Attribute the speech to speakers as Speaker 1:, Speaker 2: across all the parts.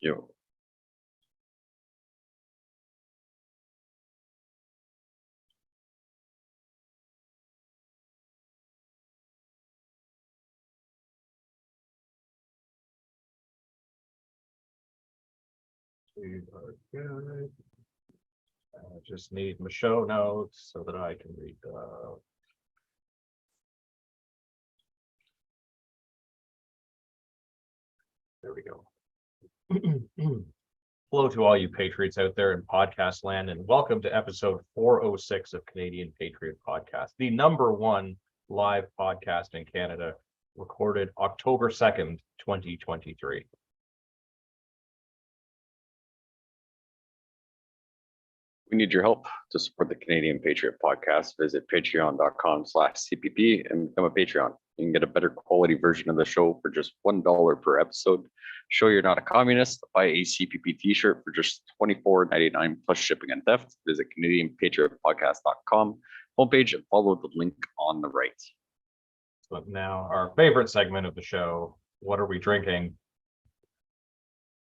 Speaker 1: Yo,
Speaker 2: We are good. I just need my show notes so that I can read. There we go. Hello to all you patriots out there in podcast land, and welcome to episode 406 of Canadian Patriot Podcast, the #1 live podcast in Canada, recorded October 2nd, 2023.
Speaker 1: we need your help to support the Canadian Patriot Podcast. Visit patreon.com/CPP and become a Patreon. You can get a better quality version of the show for just $1 per episode. Show you're not a communist. Buy a CPP t-shirt for just $24.99 plus shipping and theft. Visit CanadianPatriotPodcast.com homepage and follow the link on the right.
Speaker 2: But now our favorite segment of the show, what are we drinking?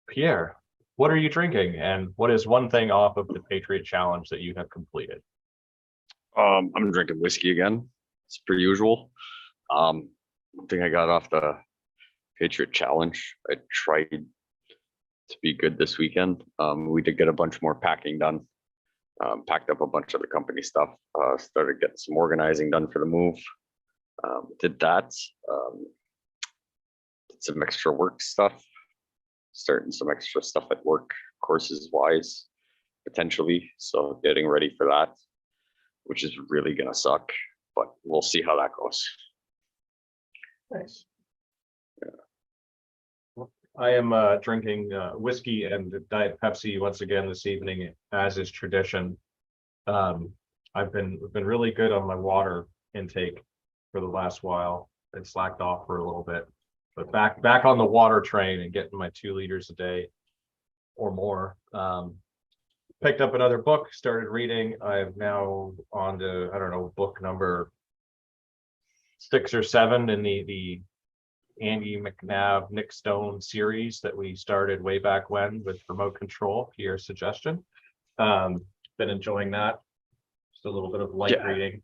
Speaker 2: Pierre, what are you drinking? And what is one thing off of the Patriot Challenge that you have completed?
Speaker 1: I'm drinking whiskey again. It's per usual. I think I got off the Patriot Challenge. I tried to be good this weekend. We did get a bunch more packing done. Packed up a bunch of the company stuff. Started getting some organizing done for the move. Did that. Did some extra work stuff. Starting some extra stuff at work, courses wise, potentially. So getting ready for that, which is really gonna suck, but we'll see how that goes.
Speaker 2: Nice. Yeah. I am drinking whiskey and Diet Pepsi once again this evening, as is tradition. I've been really good on my water intake for the last while. I've slacked off for a little bit, but back on the water train and getting my 2 liters a day or more. Picked up another book, started reading. I'm now on to, I don't know, book number 6 or 7 in the Andy McNabb, Nick Stone series that we started way back when with Remote Control, Pierre's suggestion. Been enjoying that. Just a little bit of light reading.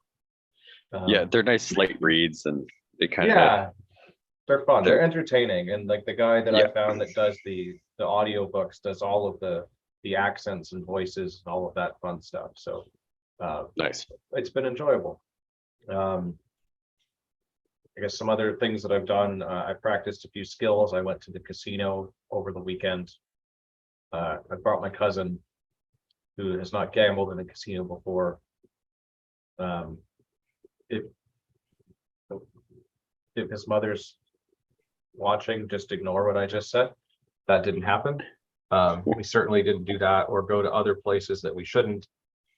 Speaker 1: Yeah, they're nice light reads, and they kind
Speaker 2: of they're fun. They're entertaining, and like the guy that I found that does the audiobooks does all of the accents and voices and all of that fun stuff. So
Speaker 1: nice.
Speaker 2: It's been enjoyable. I guess some other things that I've done, I practiced a few skills. I went to the casino over the weekend. I brought my cousin, who has not gambled in a casino before. If his mother's watching, just ignore what I just said. That didn't happen. We certainly didn't do that or go to other places that we shouldn't.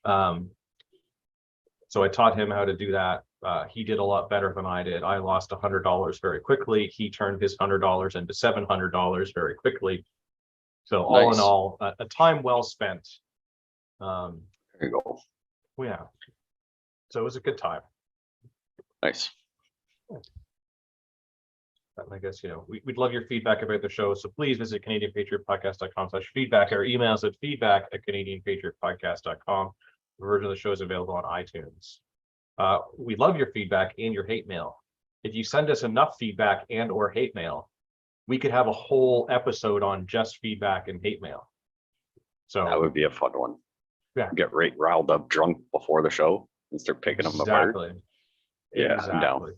Speaker 2: So I taught him how to do that. He did a lot better than I did. I lost $100 very quickly. He turned his $100 into $700 very quickly. So all in all, a time well spent.
Speaker 1: There you go.
Speaker 2: Yeah. So it was a good time.
Speaker 1: Nice.
Speaker 2: I guess, we'd love your feedback about the show. So please visit CanadianPatriotPodcast.com/feedback. Our emails at feedback@CanadianPatriotPodcast.com. The version of the show is available on iTunes. We love your feedback and your hate mail. If you send us enough feedback and or hate mail, we could have a whole episode on just feedback and hate mail. So
Speaker 1: that would be a fun one.
Speaker 2: Yeah.
Speaker 1: Get riled up drunk before the show and start picking them apart. Yeah,
Speaker 2: exactly.
Speaker 1: I'm down.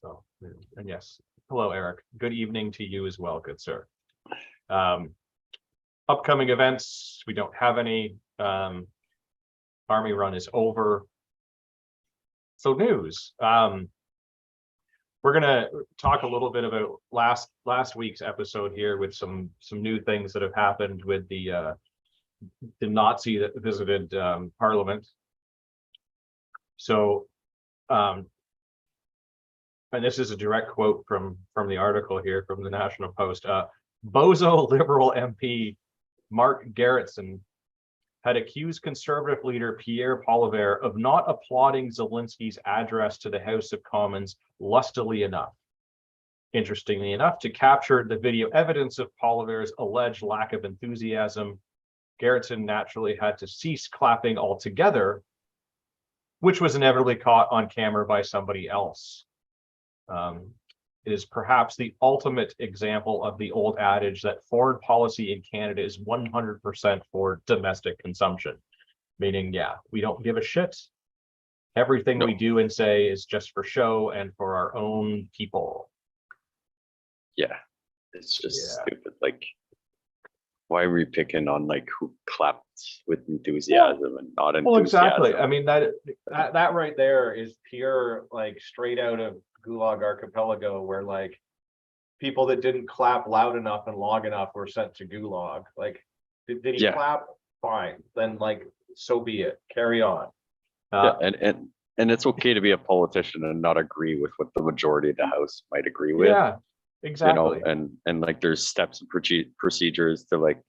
Speaker 2: So, and yes, hello, Eric. Good evening to you as well, good sir. Upcoming events, we don't have any. Army Run is over. So news. We're gonna talk a little bit about last week's episode here with some new things that have happened with the Nazi that visited Parliament. So, and this is a direct quote from the article here from the National Post. Bozo Liberal MP Mark Gerritsen had accused Conservative leader Pierre Poilievre of not applauding Zelensky's address to the House of Commons lustily enough. interestingly enough, to capture the video evidence of Polivar's alleged lack of enthusiasm, Gerritsen naturally had to cease clapping altogether, which was inevitably caught on camera by somebody else. It is perhaps the ultimate example of the old adage that foreign policy in Canada is 100% for domestic consumption, meaning, yeah, we don't give a shit. Everything we do and say is just for show and for our own people.
Speaker 1: Yeah, it's just stupid. Like, why are we picking on like who clapped with enthusiasm and not enthusiasm?
Speaker 2: Well, exactly. I mean, that right there is pure, like, straight out of Gulag Archipelago, where like people that didn't clap loud enough and long enough were sent to Gulag. Like, did he clap? Fine, then like so be it. Carry on.
Speaker 1: And it's okay to be a politician and not agree with what the majority of the House might agree with.
Speaker 2: Yeah, exactly.
Speaker 1: You know, and like there's steps and procedures to like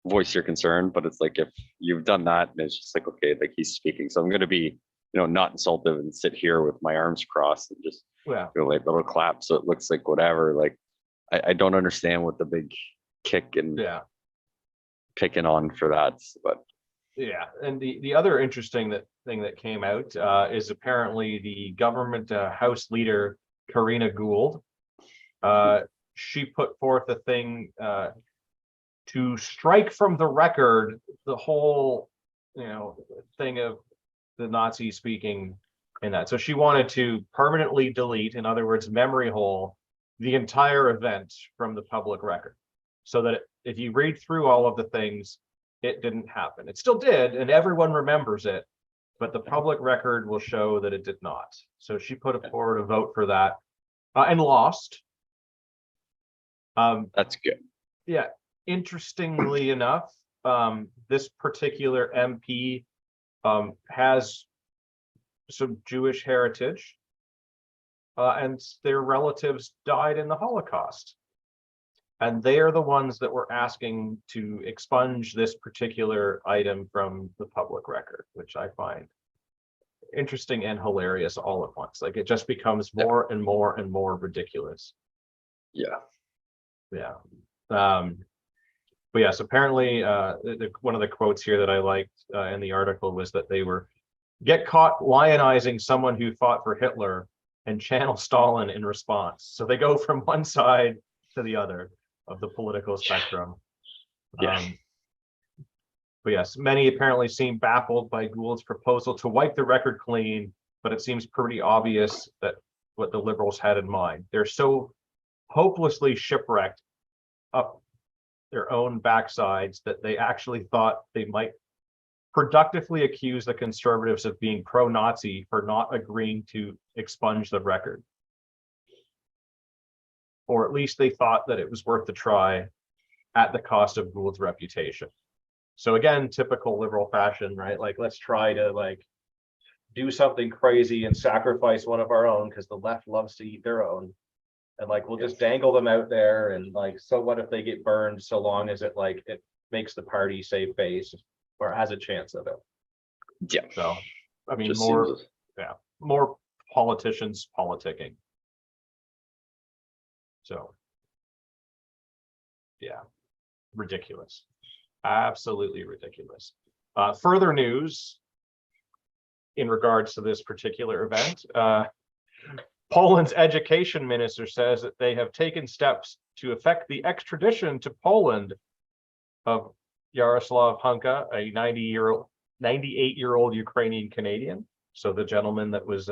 Speaker 1: voice your concern, but it's like if you've done that and it's just like, okay, like he's speaking, so I'm going to be, you know, not insultive and sit here with my arms crossed and just do like little clap so it looks like whatever. Like I don't understand what the big kick and picking on for that, but
Speaker 2: yeah. And the other interesting thing that came out is apparently the government House leader Karina Gould. She put forth a thing to strike from the record the whole, you know, thing of the Nazi speaking in that. So she wanted to permanently delete, in other words, memory hole, the entire event from the public record, so that if you read through all of the things, it didn't happen. It still did, and everyone remembers it, but the public record will show that it did not. So she put forward a vote for that and lost.
Speaker 1: That's good.
Speaker 2: Yeah. Interestingly enough, this particular MP has some Jewish heritage, and their relatives died in the Holocaust. And they are the ones that were asking to expunge this particular item from the public record, which I find interesting and hilarious all at once. Like, it just becomes more and more and more ridiculous.
Speaker 1: Yeah.
Speaker 2: But yes, apparently one of the quotes here that I liked in the article was that they were get caught lionizing someone who fought for Hitler and channel Stalin in response. So they go from one side to the other of the political spectrum. But yes, many apparently seem baffled by Gould's proposal to wipe the record clean, but it seems pretty obvious that what the Liberals had in mind. They're so hopelessly shipwrecked up their own backsides that they actually thought they might productively accuse the Conservatives of being pro-Nazi for not agreeing to expunge the record. Or at least they thought that it was worth the try at the cost of Gould's reputation. So again, typical Liberal fashion, right? Like, let's try to like do something crazy and sacrifice one of our own because the left loves to eat their own. And like, we'll just dangle them out there, and like, so what if they get burned, so long as it like it makes the party save face or has a chance of it.
Speaker 1: Yeah.
Speaker 2: So I mean,
Speaker 1: just
Speaker 2: more politicians politicking. So yeah, ridiculous. Absolutely ridiculous. Further news in regards to this particular event. Poland's education minister says that they have taken steps to effect the extradition to Poland of Yaroslav Hunka, a 98-year-old Ukrainian Canadian. So the gentleman that was,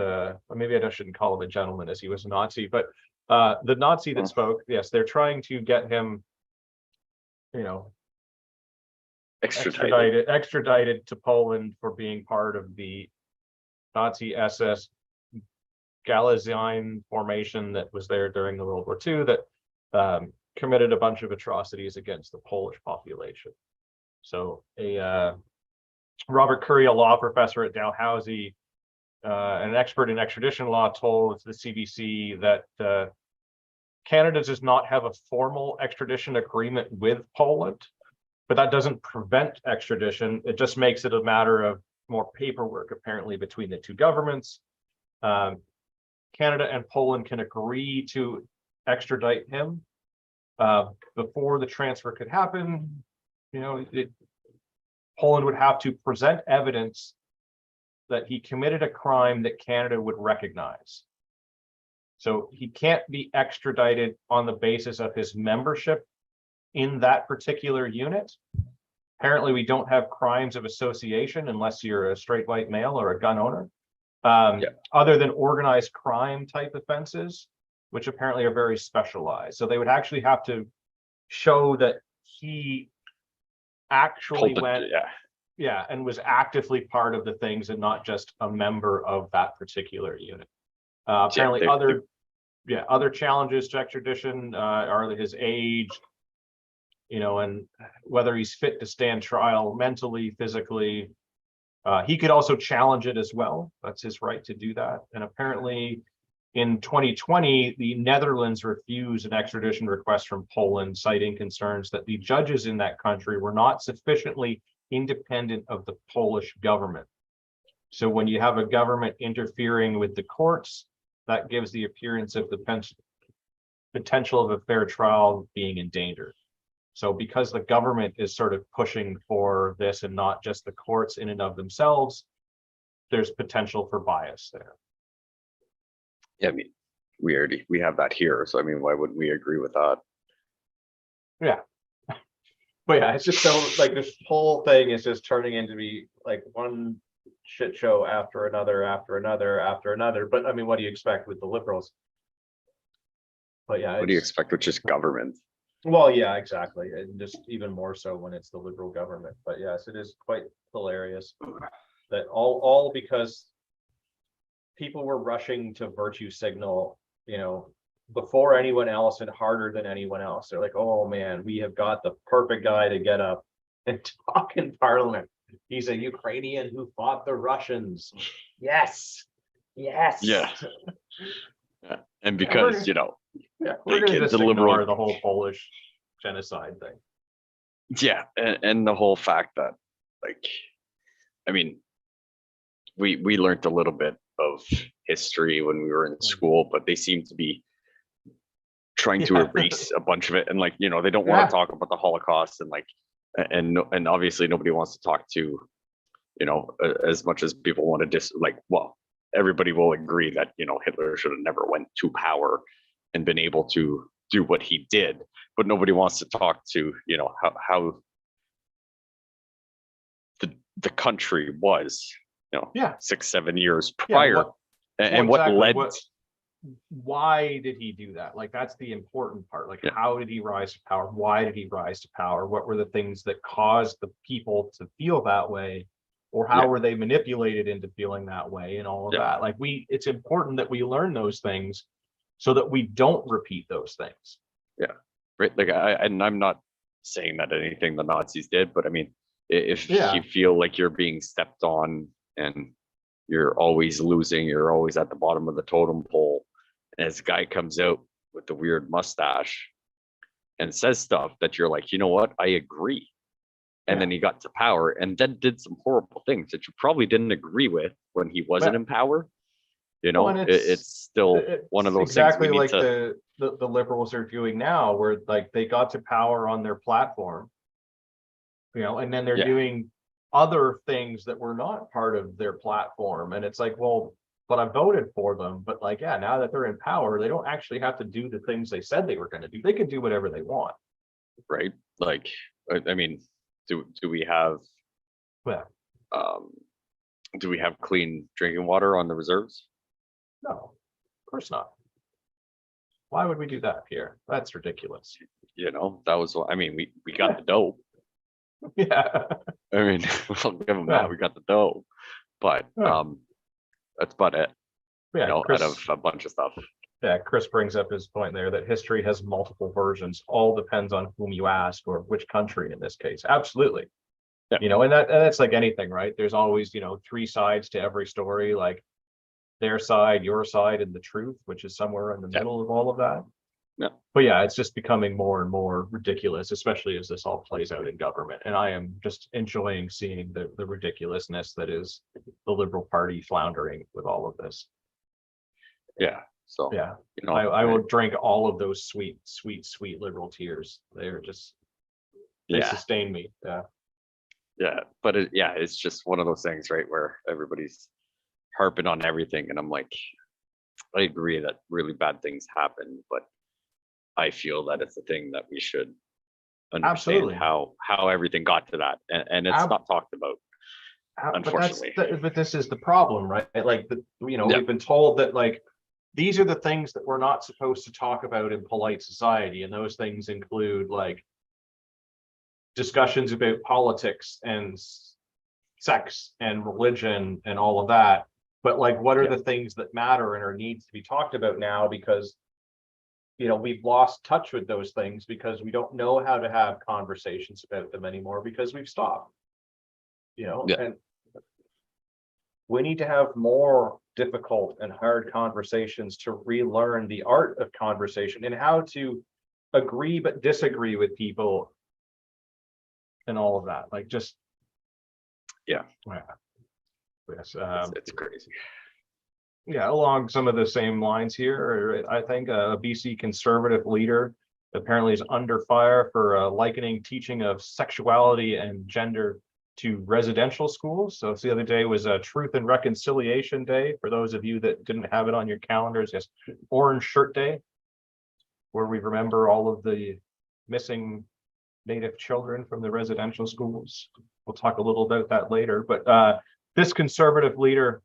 Speaker 2: maybe I shouldn't call him a gentleman as he was a Nazi, but the Nazi that spoke, yes, they're trying to get him, you know, extradited to Poland for being part of the Nazi SS Galician formation that was there during the World War II that committed a bunch of atrocities against the Polish population. So a Robert Curry, a law professor at Dalhousie, an expert in extradition law, told the CBC that Canada does not have a formal extradition agreement with Poland, but that doesn't prevent extradition. It just makes it a matter of more paperwork, apparently, between the two governments. Canada and Poland can agree to extradite him. Before the transfer could happen, Poland would have to present evidence that he committed a crime that Canada would recognize. So he can't be extradited on the basis of his membership in that particular unit. Apparently, we don't have crimes of association unless you're a straight white male or a gun owner. Other than organized crime type offenses, which apparently are very specialized. So they would actually have to show that he actually went, and was actively part of the things and not just a member of that particular unit. Apparently, other challenges to extradition are his age, and whether he's fit to stand trial mentally, physically. He could also challenge it as well. That's his right to do that. And apparently in 2020, the Netherlands refused an extradition request from Poland, citing concerns that the judges in that country were not sufficiently independent of the Polish government. So when you have a government interfering with the courts, that gives the appearance of the potential of a fair trial being endangered. So because the government is sort of pushing for this and not just the courts in and of themselves, there's potential for bias there.
Speaker 1: Yeah, I mean, we have that here. So I mean, why wouldn't we agree with that?
Speaker 2: Yeah. But yeah, it's just so like this whole thing is just turning into be like one shit show after another, after another, after another. But I mean, what do you expect with the Liberals? But yeah,
Speaker 1: what do you expect with just government?
Speaker 2: Well, yeah, exactly. And just even more so when it's the Liberal government. But yes, it is quite hilarious that all because people were rushing to virtue signal, before anyone else and harder than anyone else. They're like, oh man, we have got the perfect guy to get up and talk in Parliament. He's a Ukrainian who fought the Russians. Yes. Yeah.
Speaker 1: And because,
Speaker 2: we're going to just ignore the whole Polish genocide thing.
Speaker 1: Yeah. And the whole fact that, I mean, we learned a little bit of history when we were in school, but they seem to be trying to erase a bunch of it. And they don't want to talk about the Holocaust and obviously nobody wants to talk to, as much as people want to everybody will agree that, Hitler should have never went to power and been able to do what he did, but nobody wants to talk to, how the country was, 6-7 years prior what led.
Speaker 2: Why did he do that? That's the important part. How did he rise to power? Why did he rise to power? What were the things that caused the people to feel that way? Or how were they manipulated into feeling that way and all of that? It's important that we learn those things so that we don't repeat those things. Yeah.
Speaker 1: Right. I'm not saying that anything the Nazis did, but I mean, if you feel like you're being stepped on and you're always losing, you're always at the bottom of the totem pole, and this guy comes out with the weird mustache and says stuff that you're like, you know what, I agree. And then he got to power and then did some horrible things that you probably didn't agree with when he wasn't in power. It's still one of those
Speaker 2: exactly
Speaker 1: things
Speaker 2: the Liberals are doing now, where they got to power on their platform, and then they're doing other things that were not part of their platform. And it's like, well, but I voted for them. But now that they're in power, they don't actually have to do the things they said they were going to do. They can do whatever they want.
Speaker 1: Right. I mean, do we have do we have clean drinking water on the reserves?
Speaker 2: No, of course not. Why would we do that, Pierre? That's ridiculous.
Speaker 1: That was, I mean, we got the dough.
Speaker 2: Yeah.
Speaker 1: I mean, we'll give them that. We got the dough, but that's about it. Chris, out of a bunch of stuff.
Speaker 2: Yeah, Chris brings up his point there that history has multiple versions. All depends on whom you ask, or which country in this case. Absolutely. Yeah. And that's like anything, right? There's always, 3 sides to every story, their side, your side, and the truth, which is somewhere in the middle of all of that.
Speaker 1: Yeah.
Speaker 2: But it's just becoming more and more ridiculous, especially as this all plays out in government. And I am just enjoying seeing the ridiculousness that is the Liberal Party floundering with all of this.
Speaker 1: Yeah. So,
Speaker 2: Yeah,
Speaker 1: you know,
Speaker 2: I will drink all of those sweet, sweet, sweet liberal tears. They're just, they
Speaker 1: yeah,
Speaker 2: sustain me. Yeah.
Speaker 1: yeah. But it's just one of those things, right, where everybody's harping on everything, and I'm like, I agree that really bad things happen, but I feel that it's a thing that we should understand
Speaker 2: Absolutely.
Speaker 1: how everything got to that, and it's
Speaker 2: Ab-
Speaker 1: not talked about, unfortunately.
Speaker 2: but this is the problem, right? Like
Speaker 1: Yeah,
Speaker 2: we've been told that like these are the things that we're not supposed to talk about in polite society, and those things include like discussions about politics and sex and religion and all of that. But like, what are
Speaker 1: yeah,
Speaker 2: the things that matter and are needs to be talked about now? Because we've lost touch with those things because we don't know how to have conversations about them anymore because we've stopped.
Speaker 1: yeah,
Speaker 2: And we need to have more difficult and hard conversations to relearn the art of conversation and how to agree but disagree with people and all of that. Like just
Speaker 1: yeah.
Speaker 2: yeah, yes,
Speaker 1: It's crazy.
Speaker 2: yeah, along some of the same lines here, I think a BC conservative leader apparently is under fire for likening teaching of sexuality and gender to residential schools. So the other day was a Truth and Reconciliation Day. For those of you that didn't have it on your calendars, yes, Orange Shirt Day, where we remember all of the missing Native children from the residential schools. We'll talk a little about that later, but this conservative leader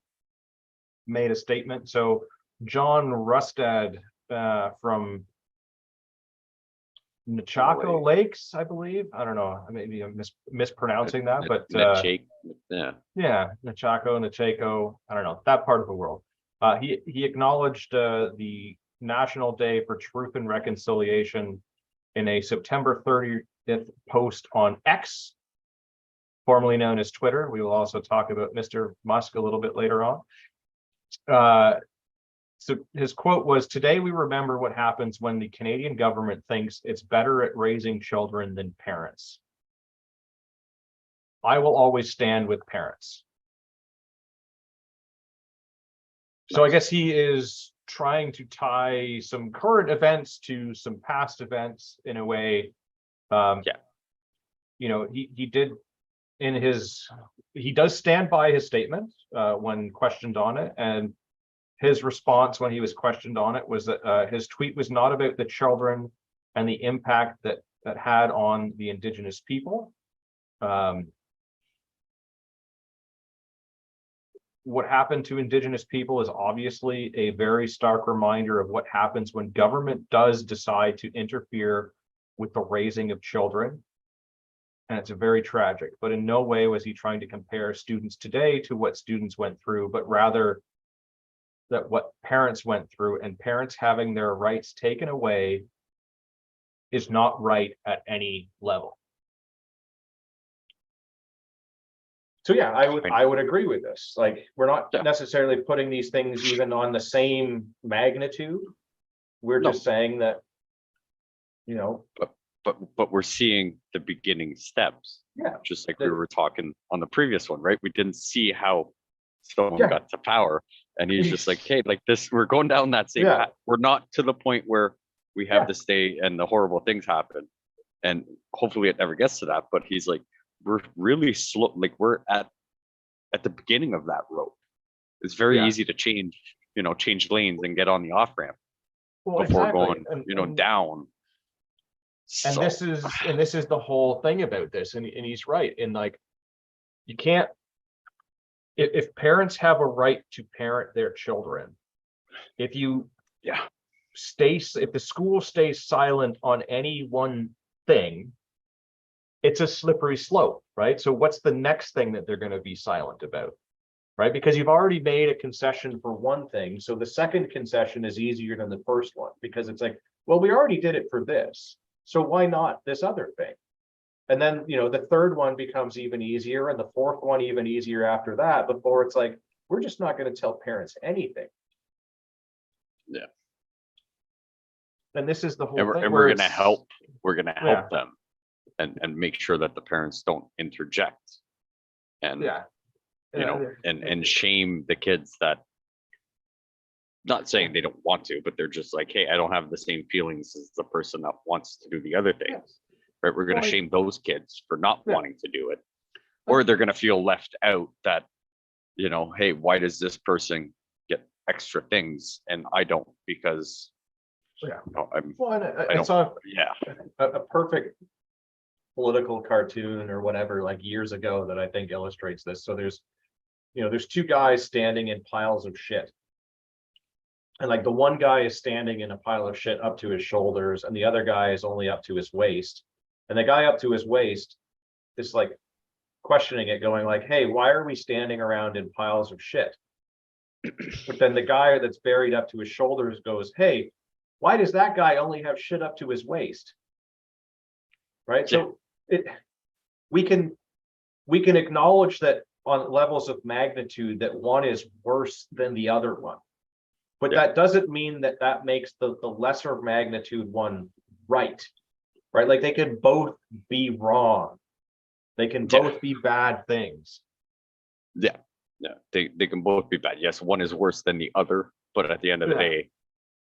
Speaker 2: made a statement. So John Rustad from Nechako Lakes, I believe. I don't know. Maybe I'm mispronouncing that, but
Speaker 1: Shake, yeah,
Speaker 2: yeah, Nechako. I don't know that part of the world. He acknowledged the National Day for Truth and Reconciliation in a September 30th post on X, formerly known as Twitter. We will also talk about Mr. Musk a little bit later on. So his quote was, "Today we remember what happens when the Canadian government thinks it's better at raising children than parents. I will always stand with parents." So I
Speaker 1: nice.
Speaker 2: guess he is trying to tie some current events to some past events in a way. Um,
Speaker 1: Yeah,
Speaker 2: he did in his, he does stand by his statement when questioned on it, and his response when he was questioned on it was that his tweet was not about the children and the impact that had on the Indigenous people. What happened to Indigenous people is obviously a very stark reminder of what happens when government does decide to interfere with the raising of children. And it's very tragic, but in no way was he trying to compare students today to what students went through, but rather that what parents went through, and parents having their rights taken away is not right at any level. So yeah, I would agree with this. Like, we're not
Speaker 1: yeah.
Speaker 2: necessarily putting these things even on the same magnitude. We're
Speaker 1: No,
Speaker 2: just saying that,
Speaker 1: but we're seeing the beginning steps,
Speaker 2: yeah,
Speaker 1: just like we were talking on the previous one, right? We didn't see how someone
Speaker 2: yeah,
Speaker 1: got to power, and he's just like, hey, like this, we're going down that same
Speaker 2: yeah,
Speaker 1: path. We're not to the point where we have
Speaker 2: yeah,
Speaker 1: this day and the horrible things happen, and hopefully it never gets to that. But he's like, we're really slow, like we're at the beginning of that road. It's very
Speaker 2: yeah.
Speaker 1: easy to change lanes and get on the off ramp
Speaker 2: Well,
Speaker 1: before
Speaker 2: exactly.
Speaker 1: going, down.
Speaker 2: And
Speaker 1: So
Speaker 2: this is the whole thing about this, and he's right. And like, you can't, if parents have a right to parent their children, if you
Speaker 1: yeah,
Speaker 2: if the school stays silent on any one thing, it's a slippery slope, right? So what's the next thing that they're going to be silent about, right? Because you've already made a concession for one thing, so the second concession is easier than the first one, because it's like, well, we already did it for this, so why not this other thing? And then, the third one becomes even easier, and the fourth one even easier after that, before it's like, we're just not going to tell parents anything.
Speaker 1: yeah.
Speaker 2: And this is the whole
Speaker 1: And we're,
Speaker 2: thing
Speaker 1: and
Speaker 2: where
Speaker 1: we're gonna help. We're gonna
Speaker 2: yeah,
Speaker 1: help them, and make sure that the parents don't interject, and
Speaker 2: yeah,
Speaker 1: and shame the kids that not saying they don't want to, but they're just like, hey, I don't have the same feelings as the person that wants to do the other things.
Speaker 2: Yes.
Speaker 1: Right? We're going to
Speaker 2: Well,
Speaker 1: shame those kids for not
Speaker 2: Yeah.
Speaker 1: wanting to do it, or they're going to feel left out that, you know, hey, why does this person get extra things and I don't? Because
Speaker 2: Yeah.
Speaker 1: you know,
Speaker 2: Well, and
Speaker 1: I
Speaker 2: I
Speaker 1: don't.
Speaker 2: saw
Speaker 1: Yeah,
Speaker 2: a perfect political cartoon or whatever, like years ago, that I think illustrates this. So there's two guys standing in piles of shit. And like the one guy is standing in a pile of shit up to his shoulders, and the other guy is only up to his waist. And the guy up to his waist is like questioning it, going like, hey, why are we standing around in piles of shit? But then the guy that's buried up to his shoulders goes, hey, why does that guy only have shit up to his waist? Right. So we can acknowledge that on levels of magnitude that one is worse than the other one. But that doesn't mean that makes the lesser magnitude one right. Right. Like they can both be wrong. They can both be bad things.
Speaker 1: Yeah. They can both be bad. Yes, one is worse than the other, but at the end of the day,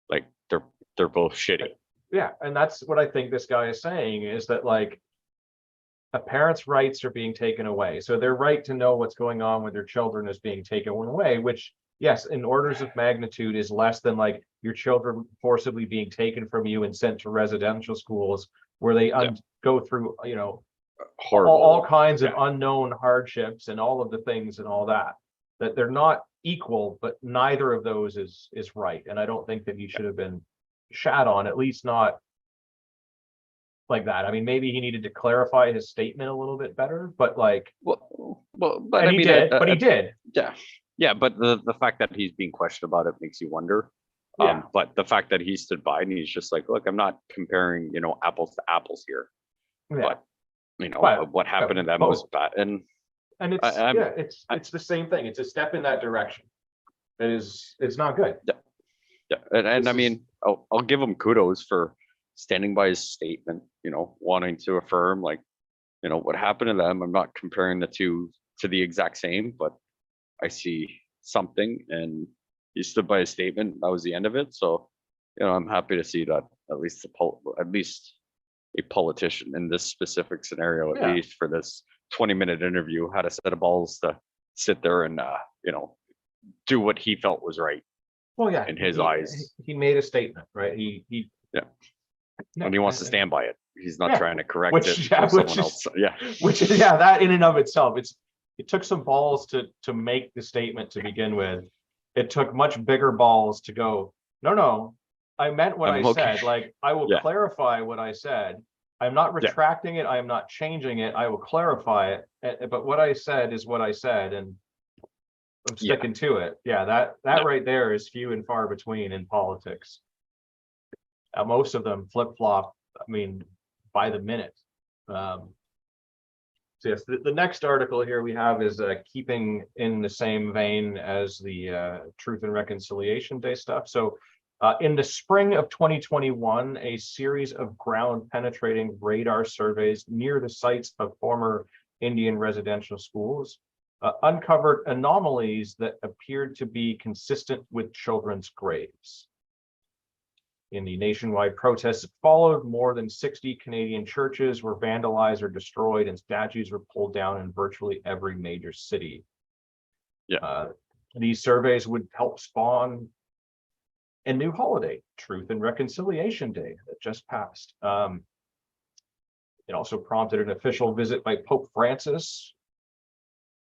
Speaker 1: like they're both shitty.
Speaker 2: Yeah, and that's what I think this guy is saying, is that like a parent's rights are being taken away. So their right to know what's going on with their children is being taken away, which, yes, in orders of magnitude is less than like your children forcibly being taken from you and sent to residential schools where they go through, you know,
Speaker 1: horrible,
Speaker 2: all kinds of unknown hardships and all of the things and all that they're not equal, but neither of those is right. And I don't think that he should have been shat on, at least not like that. I mean, maybe he needed to clarify his statement a little bit better, but like,
Speaker 1: but
Speaker 2: and
Speaker 1: I
Speaker 2: he
Speaker 1: mean,
Speaker 2: did, but he did.
Speaker 1: Yeah, but the fact that he's being questioned about it makes you wonder.
Speaker 2: Yeah.
Speaker 1: But the fact that he stood by and he's just like, look, I'm not comparing, you know, apples to apples here.
Speaker 2: Yeah.
Speaker 1: But you know, what happened to them was bad. And
Speaker 2: it's it's the same thing. It's a step in that direction. It's not good.
Speaker 1: Yeah, and I mean, I'll give him kudos for standing by his statement, you know, wanting to affirm, like, you know, what happened to them. I'm not comparing the two to the exact same, but I see something, and he stood by his statement. That was the end of it. So, you know, I'm happy to see that at least a politician in this specific scenario, at least for this 20-minute interview, had a set of balls to sit there and you know, do what he felt was right.
Speaker 2: Well, yeah,
Speaker 1: in his eyes,
Speaker 2: he made a statement, right? He
Speaker 1: and he wants to stand by it. He's not trying to correct it for someone else.
Speaker 2: Which is that in and of itself, it took some balls to make the statement to begin with. It took much bigger balls to go, no, I meant what I said. Like, I will clarify what I said. I'm not retracting it. I am not changing it. I will clarify it. But what I said is what I said, and I'm sticking to it. Yeah, that right there is few and far between in politics. Most of them flip-flop, I mean, by the minute. So yes, the next article here we have is keeping in the same vein as the Truth and Reconciliation Day stuff. So in the spring of 2021, a series of ground-penetrating radar surveys near the sites of former Indian residential schools uncovered anomalies that appeared to be consistent with children's graves. In the nationwide protests that followed, more than 60 Canadian churches were vandalized or destroyed, and statues were pulled down in virtually every major city. These surveys would help spawn a new holiday, Truth and Reconciliation Day, that just passed. It also prompted an official visit by Pope Francis,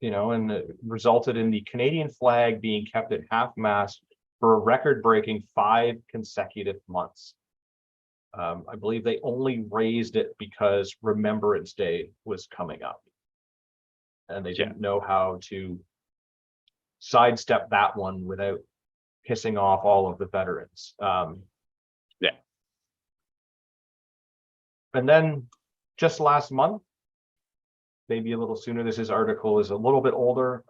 Speaker 2: you know, and it resulted in the Canadian flag being kept at half-mast for a record-breaking 5 consecutive months. I believe they only raised it because Remembrance Day was coming up, and they didn't know how to sidestep that one without pissing off all of the veterans. And then just last month, maybe a little sooner, this article is a little bit older.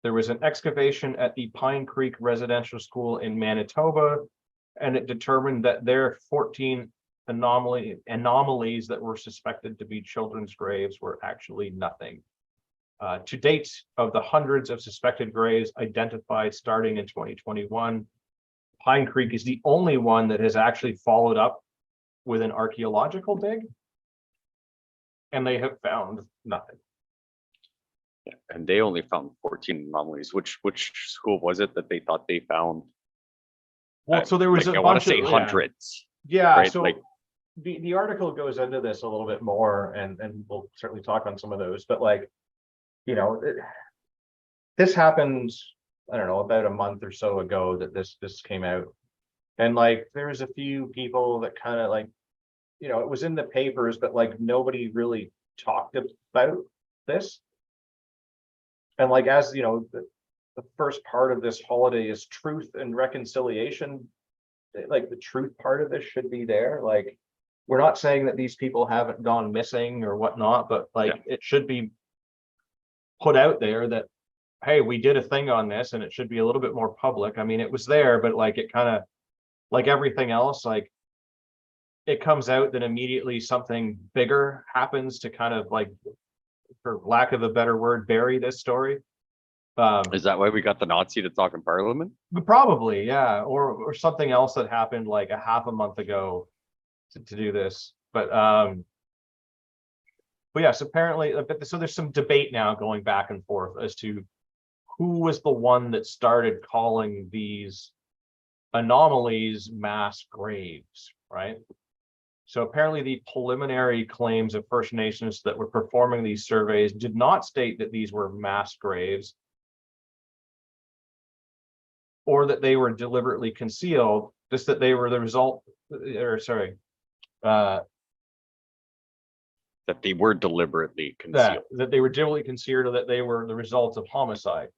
Speaker 2: There was an excavation at the Pine Creek Residential School in Manitoba, and it determined that there 14 anomalies that were suspected to be children's graves were actually nothing. To date, of the hundreds of suspected graves identified starting in 2021, Pine Creek is the only one that has actually followed up with an archaeological dig, and they have found nothing.
Speaker 1: And they only found 14 anomalies. Which school was it that they thought they found?
Speaker 2: Well, so there was
Speaker 1: Like,
Speaker 2: a
Speaker 1: I want
Speaker 2: bunch
Speaker 1: to say
Speaker 2: of
Speaker 1: hundreds.
Speaker 2: yeah.
Speaker 1: right?
Speaker 2: So
Speaker 1: Like,
Speaker 2: the article goes into this a little bit more, and we'll certainly talk on some of those. But like, this happened, I don't know, about a month or so ago that this came out, and like there was a few people that kind of like, it was in the papers, but like nobody really talked about this. And like, as the first part of this holiday is truth and reconciliation, like the truth part of this should be there. Like, we're not saying that these people haven't gone missing or whatnot, but like it should be put out there that, hey, we did a thing on this, and it should be a little bit more public. I mean, it was there, but like it kind of, like everything else, like it comes out, then immediately something bigger happens to kind of like, for lack of a better word, bury this story.
Speaker 1: is that why we got the Nazi to talk in Parliament?
Speaker 2: Probably, yeah, or something else that happened like a half a month ago to do this. But yes, apparently, so there's some debate now going back and forth as to who was the one that started calling these anomalies mass graves, right? So apparently the preliminary claims of First Nations that were performing these surveys did not state that these were mass graves, or that they were deliberately concealed, just that they were the result, or sorry,
Speaker 1: That they were deliberately concealed.
Speaker 2: that they were deliberately concealed, or that they were the result of homicide.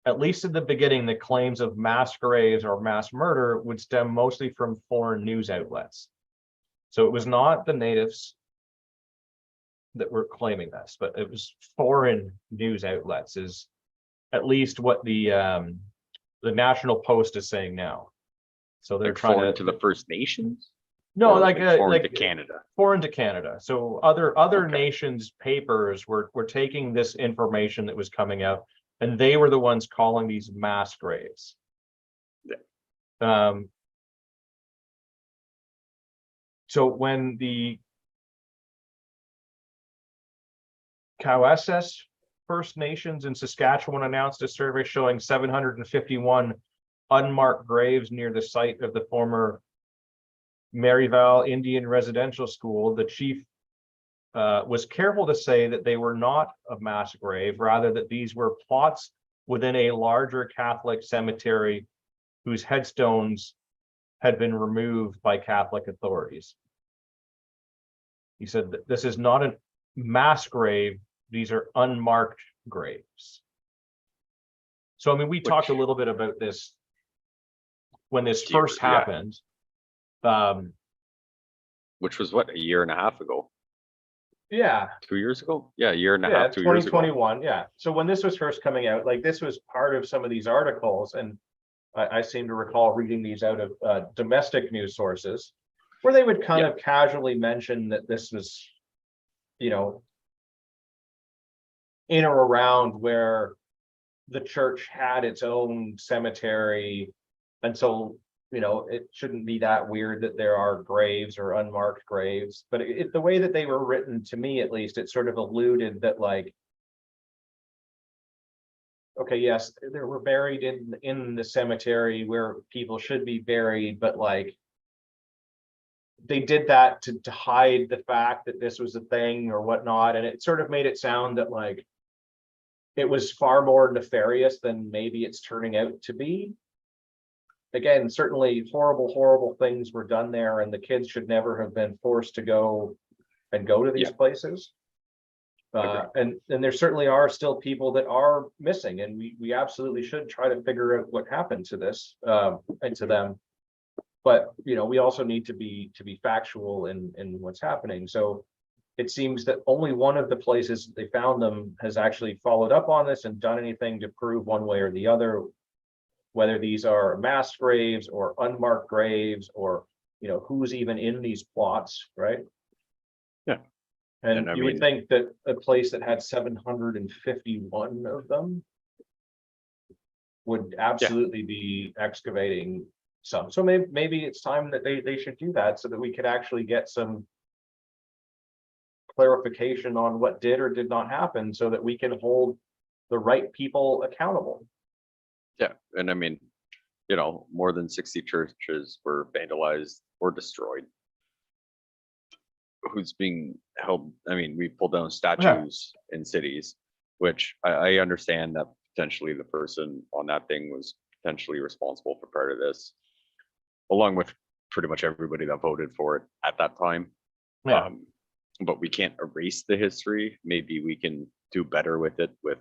Speaker 2: At least in the beginning, the claims of mass graves or mass murder would stem mostly from foreign news outlets. So it was not the natives that were claiming this, but it was foreign news outlets, is at least what the National Post is saying now. So they're
Speaker 1: Like
Speaker 2: trying
Speaker 1: foreign to the First Nations?
Speaker 2: no,
Speaker 1: Or
Speaker 2: like
Speaker 1: foreign to
Speaker 2: like
Speaker 1: Canada.
Speaker 2: foreign to Canada. So other
Speaker 1: Okay.
Speaker 2: nations' papers were taking this information that was coming out, and they were the ones calling these mass graves. So when the Cowessess First Nations in Saskatchewan announced a survey showing 751 unmarked graves near the site of the former Maryvale Indian Residential School, the chief was careful to say that they were not a mass grave, rather that these were plots within a larger Catholic cemetery whose headstones had been removed by Catholic authorities. He said that this is not a mass grave, these are unmarked graves. So, I mean, we talked a little bit about this when this first happened.
Speaker 1: Which was what, a year and a half ago?
Speaker 2: Yeah.
Speaker 1: 2 years ago? Yeah, a year and a half, 2 years ago.
Speaker 2: 2021. Yeah. So when this was first coming out, like this was part of some of these articles, and I seem to recall reading these out of domestic news sources, where they would kind of casually mention that this was, in or around where the church had its own cemetery, and so it shouldn't be that weird that there are graves or unmarked graves. But the way that they were written, to me at least, it sort of alluded that, like, okay, yes, they were buried in the cemetery where people should be buried, but like they did that to hide the fact that this was a thing or whatnot, and it sort of made it sound that like it was far more nefarious than maybe it's turning out to be. Again, certainly horrible things were done there, and the kids should never have been forced to go to these places. And there certainly are still people that are missing, and we absolutely should try to figure out what happened to this and to them. But we also need to be factual in what's happening. So it seems that only one of the places they found them has actually followed up on this and done anything to prove one way or the other whether these are mass graves or unmarked graves, or who's even in these plots, right?
Speaker 1: Yeah.
Speaker 2: And
Speaker 1: I
Speaker 2: you would
Speaker 1: mean,
Speaker 2: think that a place that had 751 of them would absolutely be excavating some. So maybe it's time that they should do that so that we could actually get some clarification on what did or did not happen so that we can hold the right people accountable.
Speaker 1: yeah, and I mean, more than 60 churches were vandalized or destroyed. Who's being held? I mean, we pulled down statues in cities, which I understand that potentially the person on that thing was potentially responsible for part of this, along with pretty much everybody that voted for it at that time.
Speaker 2: Yeah.
Speaker 1: But we can't erase the history. Maybe we can do better with it, with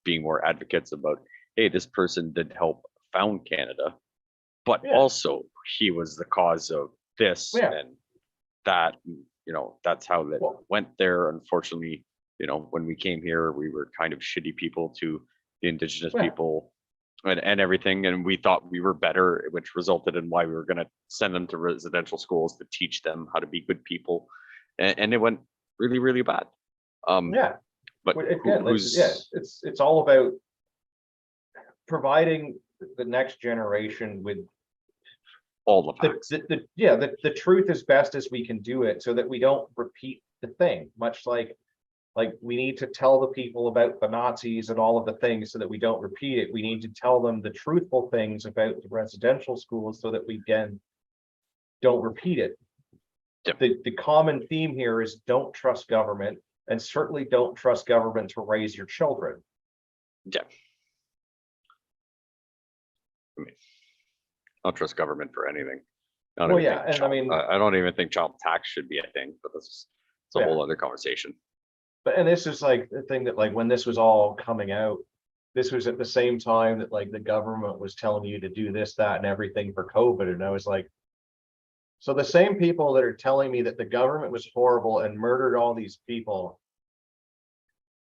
Speaker 1: being more advocates about, hey, this person did help found Canada, but
Speaker 2: Yeah.
Speaker 1: also he was the cause of this
Speaker 2: Yeah.
Speaker 1: and that. That's how that
Speaker 2: Well-
Speaker 1: went there. Unfortunately, when we came here, we were kind of shitty people to the indigenous
Speaker 2: Yeah.
Speaker 1: people and everything, and we thought we were better, which resulted in why we were going to send them to residential schools to teach them how to be good people, and it went really, really bad.
Speaker 2: Yeah.
Speaker 1: But
Speaker 2: Again,
Speaker 1: who's
Speaker 2: it's all about providing the next generation with
Speaker 1: all the facts?
Speaker 2: the truth as best as we can do it so that we don't repeat the thing, much like we need to tell the people about the Nazis and all of the things so that we don't repeat it. We need to tell them the truthful things about the residential schools so that we don't repeat it.
Speaker 1: Yep.
Speaker 2: The common theme here is don't trust government, and certainly don't trust government to raise your children.
Speaker 1: Yeah. I mean, I don't trust government for anything.
Speaker 2: Well, yeah, and I mean,
Speaker 1: I don't even think child tax should be a thing, but it's a
Speaker 2: Yeah.
Speaker 1: whole other conversation.
Speaker 2: and this is like the thing that when this was all coming out, this was at the same time that the government was telling you to do this, that, and everything for COVID. And I was like, so the same people that are telling me that the government was horrible and murdered all these people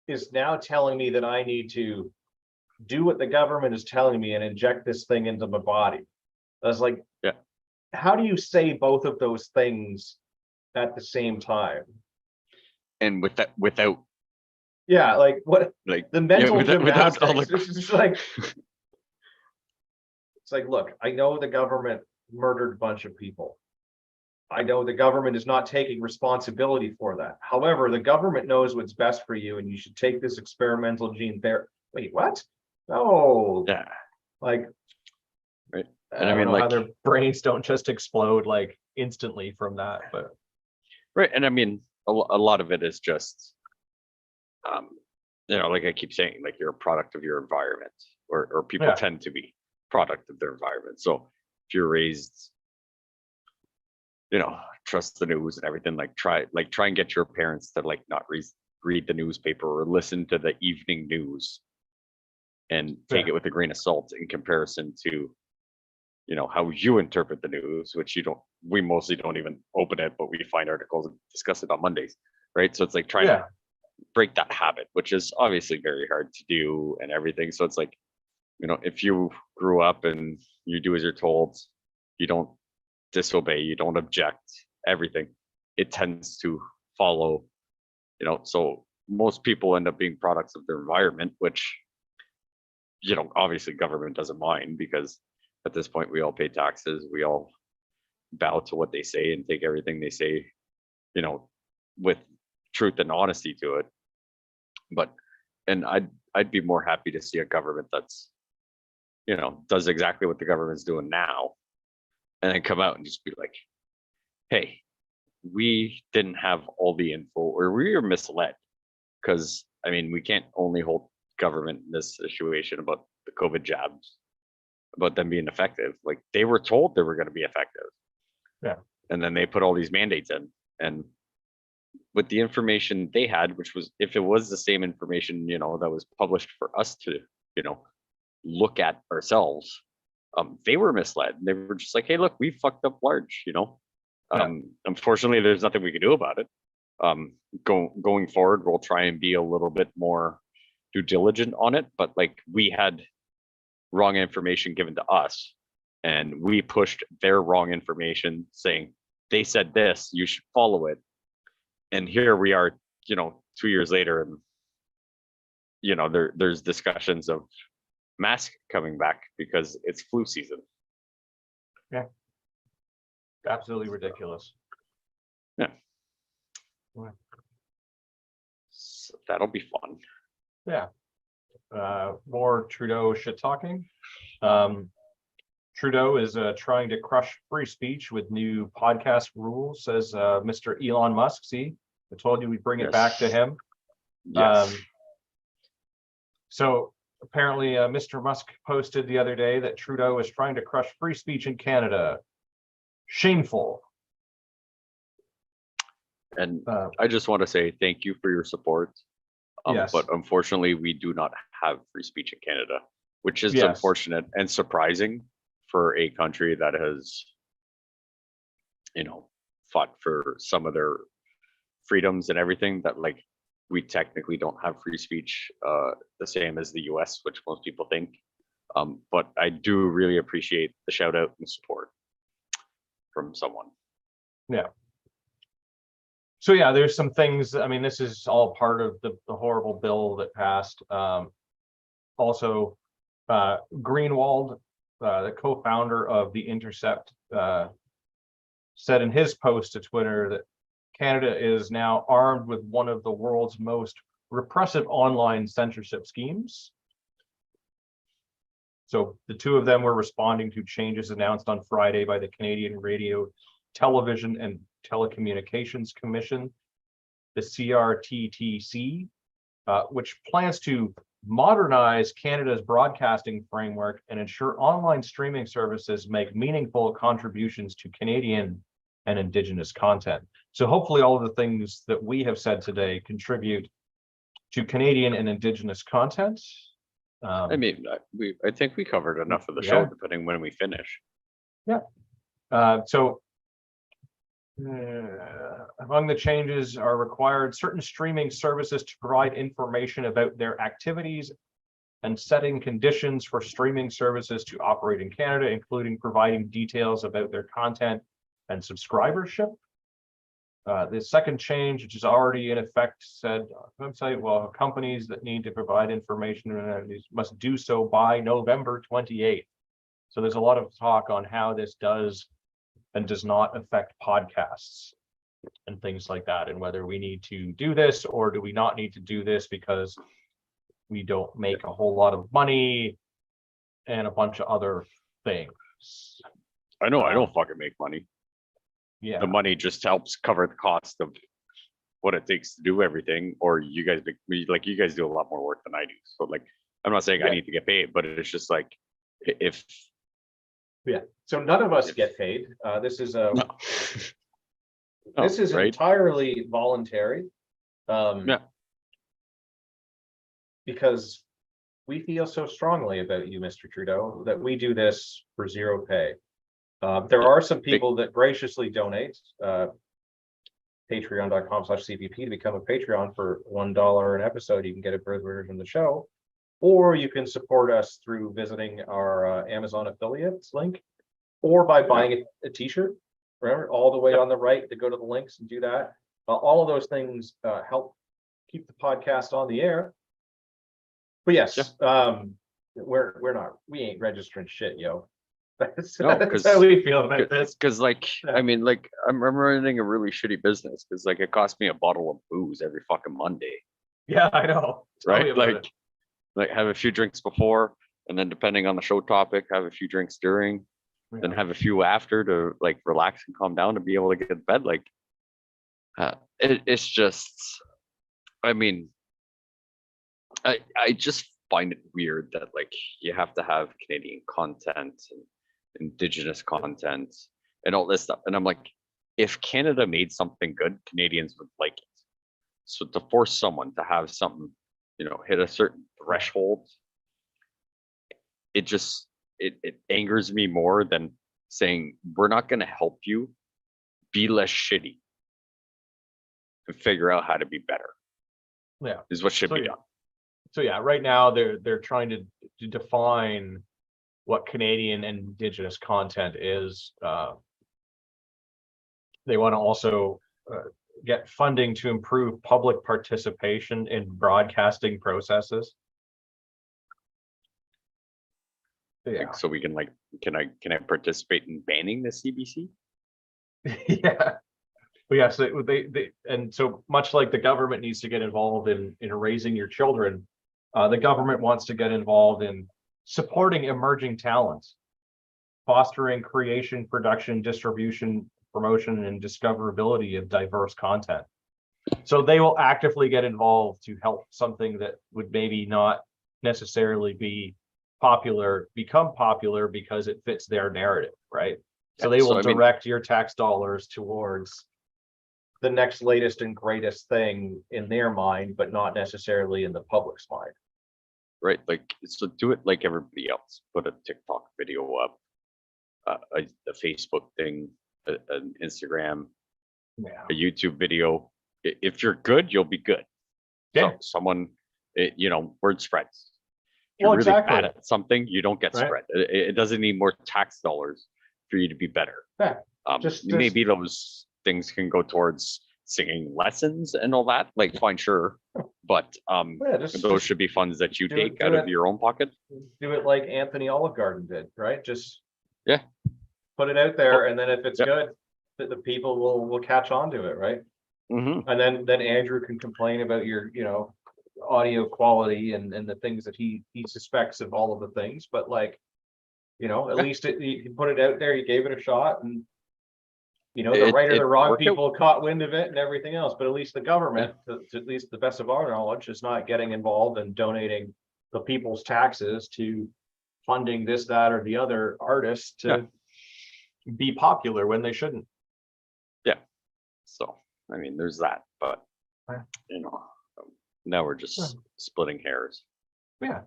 Speaker 2: is now telling me that I need to do what the government is telling me and inject this thing into my body. I was like,
Speaker 1: Yeah.
Speaker 2: How do you say both of those things at the same time?
Speaker 1: And without
Speaker 2: Yeah, what
Speaker 1: like
Speaker 2: the mental
Speaker 1: without all
Speaker 2: gymnastics. It's like, look, I know the government murdered a bunch of people. I know the government is not taking responsibility for that. However, the government knows what's best for you, and you should take this experimental gene therapy. Wait, what? No.
Speaker 1: Yeah.
Speaker 2: Right.
Speaker 1: And I mean,
Speaker 2: how their brains don't just explode instantly from that, but
Speaker 1: right. And I mean, a lot of it is just, like I keep saying, you're a product of your environment, or people tend to be product of their environment. So if you're raised, trust the news and everything, try and get your parents to not read the newspaper or listen to the evening news and take it with a grain of salt in comparison to how you interpret the news, which we mostly don't even open it, but we find articles and discuss it on Mondays, right? So it's trying to break that habit, which is obviously very hard to do and everything. So it's if you grew up and you do as you're told, you don't disobey, you don't object, everything, it tends to follow, so most people end up being products of their environment, which obviously government doesn't mind, because at this point we all pay taxes, we all bow to what they say and take everything they say with truth and honesty to it. And I'd be more happy to see a government that's does exactly what the government's doing now, and then come out and just be like, hey, we didn't have all the info, or we were misled. Because I mean, we can't only hold government in this situation about the COVID jabs, about them being effective. They were told they were going to be effective.
Speaker 2: Yeah.
Speaker 1: And then they put all these mandates in, and with the information they had, which was, if it was the same information, that was published for us to, look at ourselves, they were misled. They were just like, hey, look, we fucked up large, Unfortunately, there's nothing we can do about it. Going forward, we'll try and be a little bit more due diligent on it, but we had wrong information given to us, and we pushed their wrong information saying they said this, you should follow it. And here we are, 2 years later, and there's discussions of masks coming back because it's flu season.
Speaker 2: Absolutely ridiculous.
Speaker 1: Yeah.
Speaker 2: Yeah.
Speaker 1: So that'll be fun.
Speaker 2: Yeah. More Trudeau shit talking. Trudeau is trying to crush free speech with new podcast rules, says Mr. Elon Musk. See, I told you we'd bring it back to him.
Speaker 1: Yes.
Speaker 2: So apparently, Mr. Musk posted the other day that Trudeau is trying to crush free speech in Canada. Shameful.
Speaker 1: And I just want to say thank you for your support.
Speaker 2: Yes.
Speaker 1: But unfortunately, we do not have free speech in Canada, which is
Speaker 2: Yes.
Speaker 1: unfortunate and surprising for a country that has, fought for some of their freedoms and everything, that like we technically don't have free speech, the same as the US, which most people think. But I do really appreciate the shout out and support from someone.
Speaker 2: Yeah. So yeah, there's some things. I mean, this is all part of the horrible bill that passed. Also, Greenwald, the co-founder of The Intercept, said in his post to Twitter that Canada is now armed with one of the world's most repressive online censorship schemes. So the two of them were responding to changes announced on Friday by the Canadian Radio, Television and Telecommunications Commission, the CRTTC, which plans to modernize Canada's broadcasting framework and ensure online streaming services make meaningful contributions to Canadian and Indigenous content. So hopefully all of the things that we have said today contribute to Canadian and Indigenous content.
Speaker 1: I mean, I think we covered enough of the show, depending when we finish.
Speaker 2: Yeah. Among the changes are required certain streaming services to provide information about their activities and setting conditions for streaming services to operate in Canada, including providing details about their content and subscribership. The second change, which is already in effect, said website, well, companies that need to provide information must do so by November 28th. So there's a lot of talk on how this does and does not affect podcasts and things like that, and whether we need to do this or do we not need to do this because we don't make a whole lot of money and a bunch of other things.
Speaker 1: I know I don't fucking make money.
Speaker 2: Yeah,
Speaker 1: the money just helps cover the cost of what it takes to do everything. Or you guys, like you guys do a lot more work than I do. So like, I'm not saying I need to get paid, but it's just like if.
Speaker 3: Yeah. So none of us get paid. This is a.
Speaker 1: No.
Speaker 3: This is
Speaker 1: right?
Speaker 3: entirely voluntary.
Speaker 1: Yeah.
Speaker 3: Because we feel so strongly about you, Mr. Trudeau, that we do this for zero pay. There are some people that graciously donate. Patreon.com/CPP to become a Patreon for $1 an episode. You can get a birth version of the show, or you can support us through visiting our Amazon affiliates link, or by buying a t-shirt. Remember, all the way on the right to go to the links and do that. All of those things help keep the podcast on the air. But yes, we ain't registering shit, yo. That's how we feel about this.
Speaker 1: Because like, I mean, like I'm running a really shitty business because like it costs me a bottle of booze every fucking Monday.
Speaker 2: Yeah, I know.
Speaker 1: Right? Like have a few drinks before, and then depending on the show topic, have a few drinks during, then have a few after to like relax and calm down to be able to get to bed. Like it's just, I mean, I just find it weird that like you have to have Canadian content and Indigenous content and all this stuff. And I'm like, if Canada made something good, Canadians would like it. So to force someone to have something, hit a certain threshold, it angers me more than saying, we're not going to help you, be less shitty and figure out how to be better.
Speaker 2: Yeah.
Speaker 1: Is what should be done.
Speaker 2: So yeah, right now they're trying to define what Canadian and Indigenous content is. They want to also get funding to improve public participation in broadcasting processes. Yeah,
Speaker 1: Like, so we can like, can I participate in banning the CBC?
Speaker 2: yeah. But yes, and so much like the government needs to get involved in raising your children, the government wants to get involved in supporting emerging talents, fostering creation, production, distribution, promotion, and discoverability of diverse content. So they will actively get involved to help something that would maybe not necessarily be popular become popular because it fits their narrative, right? So
Speaker 1: Yeah,
Speaker 2: they will
Speaker 1: I mean,
Speaker 2: direct your tax dollars towards
Speaker 3: The next latest and greatest thing in their mind, but not necessarily in the public's mind.
Speaker 1: right, like, so do it like everybody else. Put a TikTok video up, a Facebook thing, an Instagram,
Speaker 2: yeah.
Speaker 1: a YouTube video. If you're good, you'll be good.
Speaker 2: Yeah.
Speaker 1: So someone, word spreads. If you're
Speaker 2: Well,
Speaker 1: really
Speaker 2: exactly.
Speaker 1: bad at something, you don't get
Speaker 2: Right.
Speaker 1: spread. It doesn't need more tax dollars for you to be better.
Speaker 3: Yeah, just-
Speaker 1: Maybe those things can go towards singing lessons and all that. Like, fine, sure, but
Speaker 3: Yeah,
Speaker 1: those
Speaker 3: just
Speaker 1: should be funds that you
Speaker 3: do
Speaker 1: take
Speaker 3: it-
Speaker 1: out
Speaker 3: do
Speaker 1: of
Speaker 3: it.
Speaker 1: your own pocket.
Speaker 3: do it like Anthony Olive Garden did, right? Just
Speaker 1: Yeah.
Speaker 3: put it out there, and then if it's
Speaker 1: Yep.
Speaker 3: good, the people will catch on to it, right?
Speaker 1: Mm-hmm.
Speaker 3: And then Andrew can complain about your, audio quality and the things that he suspects of all of the things, but like, at
Speaker 1: Yeah.
Speaker 3: least you put it out there, you gave it a shot, and the
Speaker 1: It-
Speaker 3: right or the
Speaker 1: it
Speaker 3: wrong
Speaker 1: worked out.
Speaker 3: people caught wind of it and everything else, but at least the government, to at least the best of our knowledge, is not getting involved and donating the people's taxes to funding this, that, or the other artist to.
Speaker 2: Be popular when they shouldn't.
Speaker 1: So, I mean, there's that, but
Speaker 2: Yeah.
Speaker 1: now we're just splitting hairs.
Speaker 2: Yeah.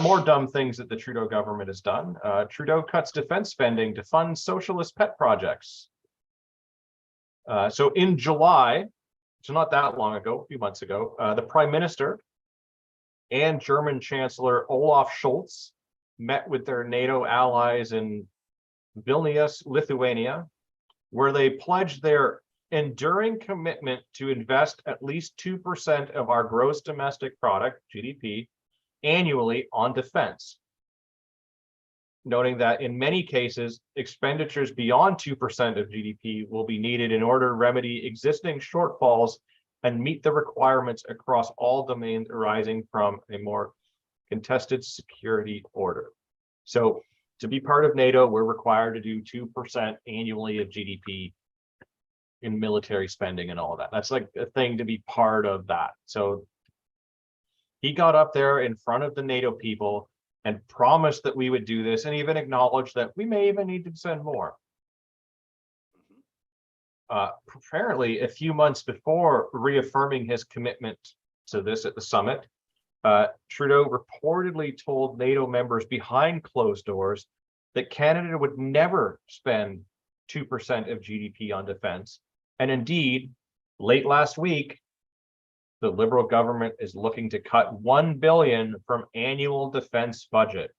Speaker 2: More dumb things that the Trudeau government has done. Trudeau cuts defense spending to fund socialist pet projects. So in July, so not that long ago, a few months ago, the Prime Minister and German Chancellor Olaf Scholz met with their NATO allies in Vilnius, Lithuania, where they pledged their enduring commitment to invest at least 2% of our gross domestic product, GDP, annually on defense. Noting that in many cases, expenditures beyond 2% of GDP will be needed in order to remedy existing shortfalls and meet the requirements across all domains arising from a more contested security order. So to be part of NATO, we're required to do 2% annually of GDP in military spending and all of that. That's like a thing to be part of that. So he got up there in front of the NATO people and promised that we would do this, and even acknowledged that we may even need to send more. Apparently, a few months before reaffirming his commitment to this at the summit, Trudeau reportedly told NATO members behind closed doors that Canada would never spend 2% of GDP on defense. And indeed, late last week, the Liberal government is looking to cut $1 billion from annual defense budget,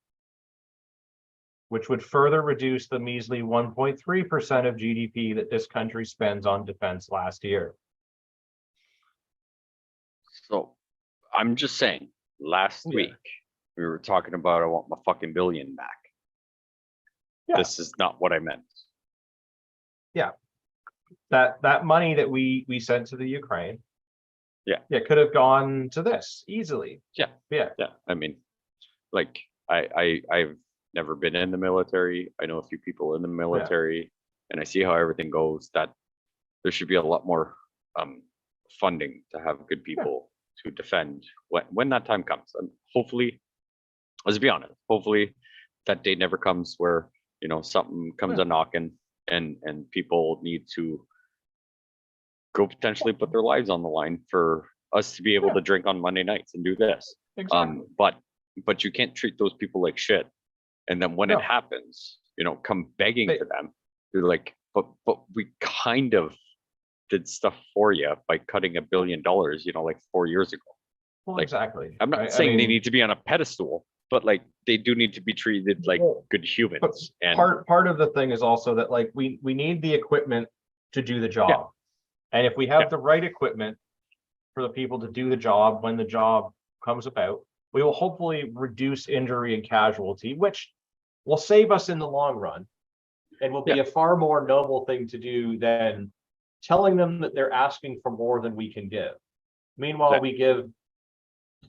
Speaker 2: which would further reduce the measly 1.3% of GDP that this country spends on defense last year.
Speaker 1: So I'm just saying, last
Speaker 2: Yeah.
Speaker 1: week we were talking about I want my fucking billion back.
Speaker 2: Yeah.
Speaker 1: This is not what I meant.
Speaker 2: That money that we sent to the Ukraine, could have gone to this easily.
Speaker 1: Yeah, I mean, like I've never been in the military. I know a few people in the military, and I see how everything goes. That there should be a lot more funding to have good people to defend when that time comes. And hopefully, let's be honest, hopefully that day never comes where something comes a knocking and people need to go potentially put their lives on the line for us to be able to drink on Monday nights and do this.
Speaker 2: Exactly.
Speaker 1: But you can't treat those people like shit. And then when
Speaker 2: No.
Speaker 1: it happens, come begging
Speaker 2: They-
Speaker 1: to them. You're like, but we kind of did stuff for you by cutting $1 billion, like 4 years ago.
Speaker 2: Well,
Speaker 1: like,
Speaker 2: exactly.
Speaker 1: I'm not
Speaker 2: right? I
Speaker 1: saying they
Speaker 2: mean,
Speaker 1: need to be on a pedestal, but like they do need to be treated like
Speaker 2: Well,
Speaker 1: good
Speaker 2: but
Speaker 1: humans. And
Speaker 2: part of the thing is also that like we need the equipment to do the job. And if we have
Speaker 1: Yeah.
Speaker 2: the right equipment for the people to do the job when the job comes about, we will hopefully reduce injury and casualty, which will save us in the long run. And will be a far more noble thing to do than telling them that they're asking for more than we can give. Meanwhile,
Speaker 1: Yeah.
Speaker 2: we give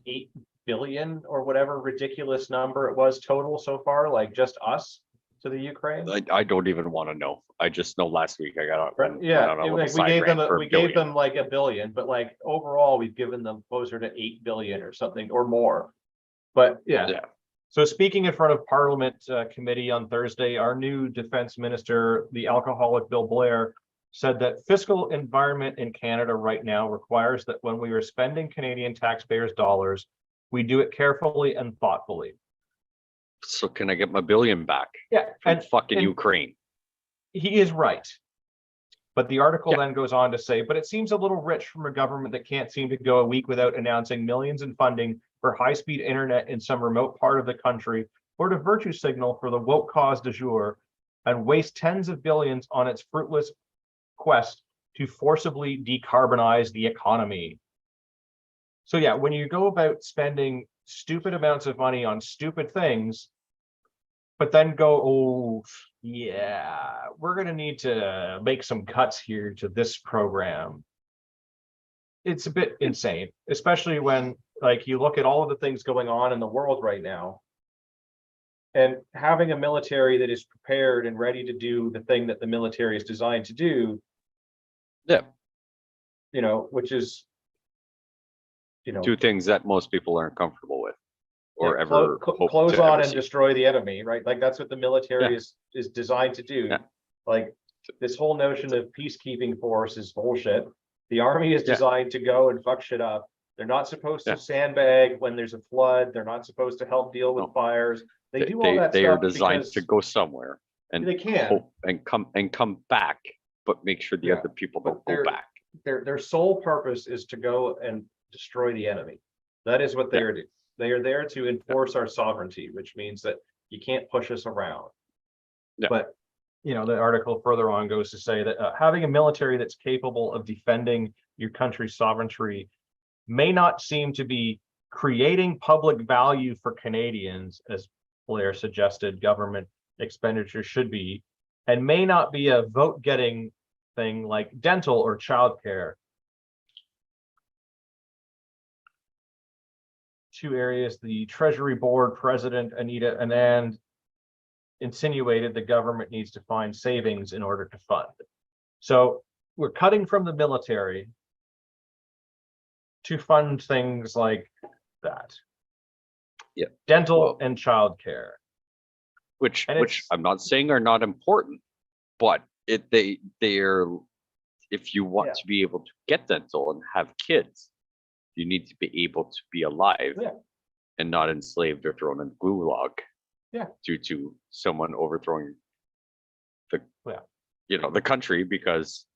Speaker 2: 8 billion or whatever ridiculous number it was total so far, like just us to the Ukraine.
Speaker 1: I don't even want to know. I just know last week I got went
Speaker 2: Yeah,
Speaker 1: on a little
Speaker 2: like we
Speaker 1: side
Speaker 2: gave them,
Speaker 1: rant for
Speaker 2: we
Speaker 1: a
Speaker 2: gave
Speaker 1: billion.
Speaker 2: them like 1 billion, but like overall, we've given them closer to 8 billion or something or more. But yeah.
Speaker 1: Yeah.
Speaker 2: So speaking in front of Parliament committee on Thursday, our new defense minister, the alcoholic Bill Blair, said that fiscal environment in Canada right now requires that when we are spending Canadian taxpayers' dollars, we do it carefully and thoughtfully.
Speaker 1: So can I get my billion back
Speaker 2: Yeah,
Speaker 1: from fucking
Speaker 2: and
Speaker 1: Ukraine?
Speaker 2: he is right. But the article
Speaker 1: Yeah.
Speaker 2: then goes on to say, but it seems a little rich from a government that can't seem to go a week without announcing millions in funding for high-speed internet in some remote part of the country, or to virtue signal for the woke cause du jour, and waste tens of billions on its fruitless quest to forcibly decarbonize the economy. So yeah, when you go about spending stupid amounts of money on stupid things, but then go, oh, yeah, we're going to need to make some cuts here to this program. It's a bit insane, especially when like you look at all of the things going on in the world right now. And having a military that is prepared and ready to do the thing that the military is designed to do,
Speaker 1: Yeah.
Speaker 2: you know, which is, you know,
Speaker 1: Two things that most people aren't comfortable with or
Speaker 2: yeah,
Speaker 1: ever hope
Speaker 2: close
Speaker 1: to
Speaker 2: on
Speaker 1: ever
Speaker 2: and
Speaker 1: see.
Speaker 2: destroy the enemy, right? Like that's what the military
Speaker 1: Yeah.
Speaker 2: is designed to do.
Speaker 1: Yeah.
Speaker 2: Like this whole notion of peacekeeping force is bullshit. The army is
Speaker 1: Yeah.
Speaker 2: designed to go and fuck shit up. They're not supposed to
Speaker 1: Yeah.
Speaker 2: sandbag when there's a flood. They're not supposed to help deal with
Speaker 1: No.
Speaker 2: fires. They do all that
Speaker 1: They are
Speaker 2: stuff
Speaker 1: designed
Speaker 2: because
Speaker 1: to go somewhere and
Speaker 2: they can.
Speaker 1: hope and come back, but make sure the
Speaker 2: Yeah.
Speaker 1: other people
Speaker 2: But
Speaker 1: don't go back.
Speaker 2: Their sole purpose is to go and destroy the enemy. That is what they
Speaker 1: Yeah.
Speaker 2: are doing. They are there to enforce our sovereignty, which means that you can't push us around.
Speaker 1: Yeah.
Speaker 2: But you know, the article further on goes to say that having a military that's capable of defending your country's sovereignty may not seem to be creating public value for Canadians, as Blair suggested government expenditure should be, and may not be a vote-getting thing like dental or childcare. Two areas the Treasury Board President Anita Anand insinuated the government needs to find savings in order to fund. So we're cutting from the military to fund things like that.
Speaker 1: Yeah.
Speaker 2: Dental
Speaker 1: Well,
Speaker 2: and childcare.
Speaker 1: which
Speaker 2: and it's-
Speaker 1: I'm not saying are not important, but they're if you want
Speaker 2: Yeah.
Speaker 1: to be able to get dental and have kids, you need to be able to be alive
Speaker 2: Yeah.
Speaker 1: and not enslaved or thrown in gulag.
Speaker 2: Yeah.
Speaker 1: Due to someone overthrowing the
Speaker 2: Yeah.
Speaker 1: the country because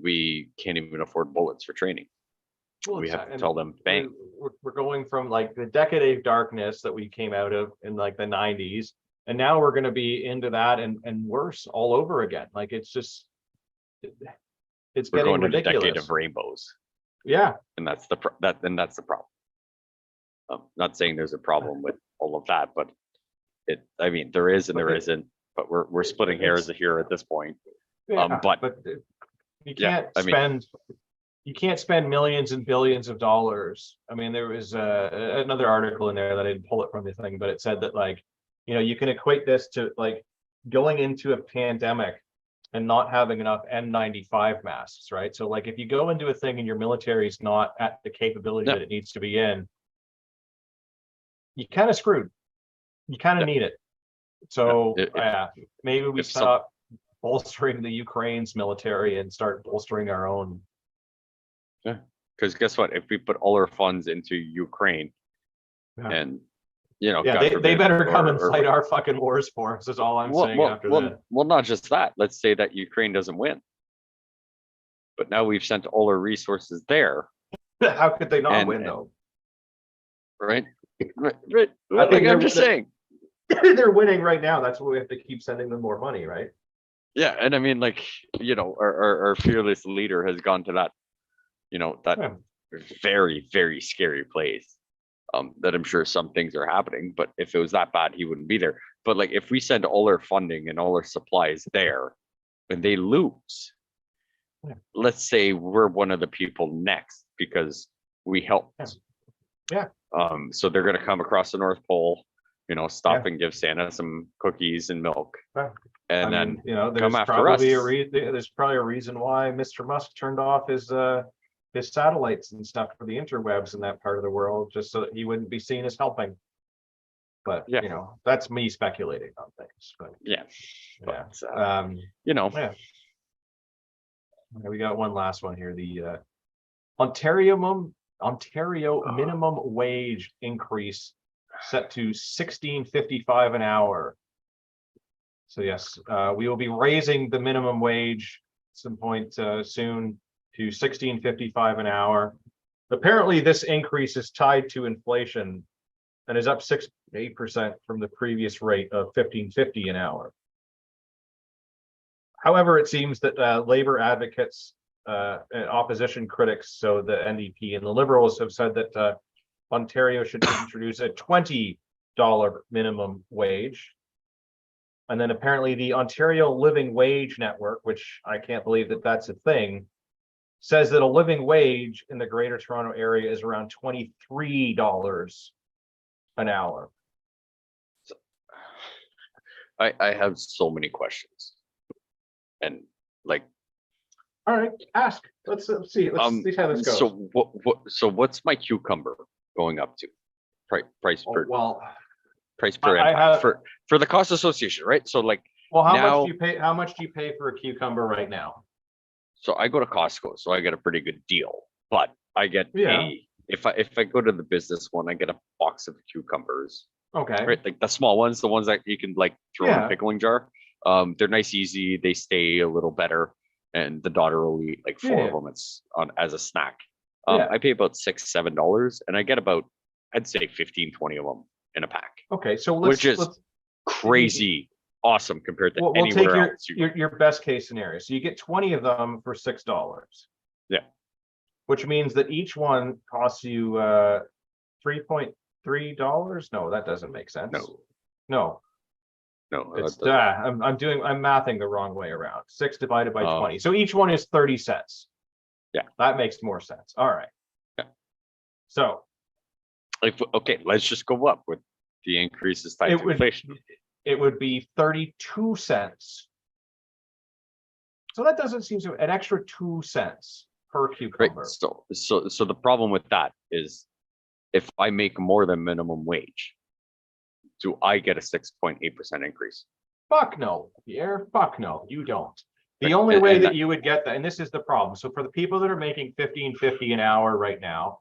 Speaker 1: we can't even afford bullets for training.
Speaker 2: Well,
Speaker 1: We
Speaker 2: it's-
Speaker 1: have to
Speaker 2: and
Speaker 1: tell them bang.
Speaker 2: we're going from like the decade of darkness that we came out of in like the 90s, and now we're going to be into that and worse all over again. Like it's just it's
Speaker 1: We're
Speaker 2: getting
Speaker 1: going to the decade
Speaker 2: ridiculous.
Speaker 1: of rainbows.
Speaker 2: Yeah,
Speaker 1: And that's the problem. Not saying there's a problem with all of that, but I mean, there is and
Speaker 2: But
Speaker 1: there
Speaker 2: it-
Speaker 1: isn't, but we're splitting hairs here at this point.
Speaker 2: yeah,
Speaker 1: but-
Speaker 2: you
Speaker 1: yeah,
Speaker 2: can't
Speaker 1: I mean-
Speaker 2: spend you can't spend millions and billions of dollars. I mean, there was another article in there that I didn't pull it from the thing, but it said that like, you know, you can equate this to like going into a pandemic and not having enough N95 masks, right? So like if you go into a thing and your military is not at the capability
Speaker 1: Yeah.
Speaker 2: that it needs to be in, you kind of screwed. You kind of
Speaker 1: Yeah.
Speaker 2: need it. So
Speaker 1: If-
Speaker 2: maybe we
Speaker 1: if some-
Speaker 2: stop bolstering the Ukraine's military and start bolstering our own.
Speaker 1: Because guess what? If we put all our funds into Ukraine
Speaker 2: Yeah.
Speaker 1: and,
Speaker 2: Yeah,
Speaker 1: God
Speaker 2: they
Speaker 1: forbid,
Speaker 2: better come
Speaker 1: or-
Speaker 2: and
Speaker 1: or-
Speaker 2: fight our fucking wars for us, is all I'm saying after that.
Speaker 1: well, not just that. Let's say that Ukraine doesn't win. But now we've sent all our resources there,
Speaker 2: How could they not
Speaker 1: and-
Speaker 2: win though?
Speaker 1: right? Right.
Speaker 2: I think
Speaker 1: Like,
Speaker 2: they're-
Speaker 1: I'm just saying.
Speaker 2: They're winning right now. That's why we have to keep sending them more money, right?
Speaker 1: Yeah, and I mean, like, our fearless leader has gone to that
Speaker 2: Yeah.
Speaker 1: very, very scary place. That I'm sure some things are happening, but if it was that bad, he wouldn't be there. But like, if we send all our funding and all our supplies there, and they lose,
Speaker 2: Yeah.
Speaker 1: let's say we're one of the people next because we helped.
Speaker 2: Yeah.
Speaker 1: So they're gonna come across the North Pole, stop
Speaker 2: Yeah.
Speaker 1: and give Santa some cookies and milk,
Speaker 2: Yeah.
Speaker 1: and
Speaker 2: I
Speaker 1: then
Speaker 2: mean, there's
Speaker 1: come after
Speaker 2: probably
Speaker 1: us.
Speaker 2: there's probably a reason why Mr. Musk turned off his satellites and stuff for the interwebs in that part of the world, just so that he wouldn't be seen as helping. But
Speaker 1: Yeah.
Speaker 2: that's me speculating on things. But
Speaker 1: Yeah,
Speaker 2: yeah.
Speaker 1: but
Speaker 2: Yeah. We got one last one here. The Ontario minimum wage increase set to $16.55 an hour. So yes, we will be raising the minimum wage at some point soon to $16.55 an hour. Apparently, this increase is tied to inflation and is up 6.8% from the previous rate of $15.50 an hour. However, it seems that labor advocates and opposition critics, so the NDP and the Liberals, have said that Ontario should introduce a $20 minimum wage. And then apparently the Ontario Living Wage Network, which I can't believe that that's a thing, says that a living wage in the Greater Toronto Area is around $23 an hour.
Speaker 1: I have so many questions, and like,
Speaker 2: all right, ask. Let's see. Let's see how this goes.
Speaker 1: So what's my cucumber going up to? Price per price per
Speaker 2: I
Speaker 1: impact
Speaker 2: have,
Speaker 1: for the cost association, right? So like,
Speaker 2: how
Speaker 1: now,
Speaker 2: much do you pay? How much do you pay for a cucumber right now?
Speaker 1: so I go to Costco, so I get a pretty good deal. But I get
Speaker 2: Yeah.
Speaker 1: if I go to the business one, I get a box of cucumbers,
Speaker 2: Okay.
Speaker 1: right? Like the small ones, the ones that you can like throw in a pickling jar. They're nice, easy. They stay a little better, and the daughter will eat like four of them. It's on as a snack. I pay about $6-7, and I get about, I'd say 15-20 of them in a pack.
Speaker 2: Okay, so
Speaker 1: which is crazy awesome compared to
Speaker 2: we'll take
Speaker 1: anywhere else.
Speaker 2: your best case scenario. So you get 20 of them for $6.
Speaker 1: Yeah.
Speaker 2: Which means that each one costs you $3.3. No, that doesn't make sense. No. It's I'm mathing the wrong way around. 6 divided by 20. So each one is 30 cents.
Speaker 1: Yeah.
Speaker 2: That makes more sense. All right.
Speaker 1: Yeah.
Speaker 2: So
Speaker 1: okay, let's just go up with the increases tied to inflation.
Speaker 2: It would be 32 cents. So that doesn't seem to an extra 2 cents per cucumber.
Speaker 1: Right. So the problem with that is, if I make more than minimum wage, do I get a 6.8% increase?
Speaker 2: Fuck no, Pierre. Fuck no, you don't. The only way that you would get that, and this is the problem. So for the people that are making $15.50 an hour right now,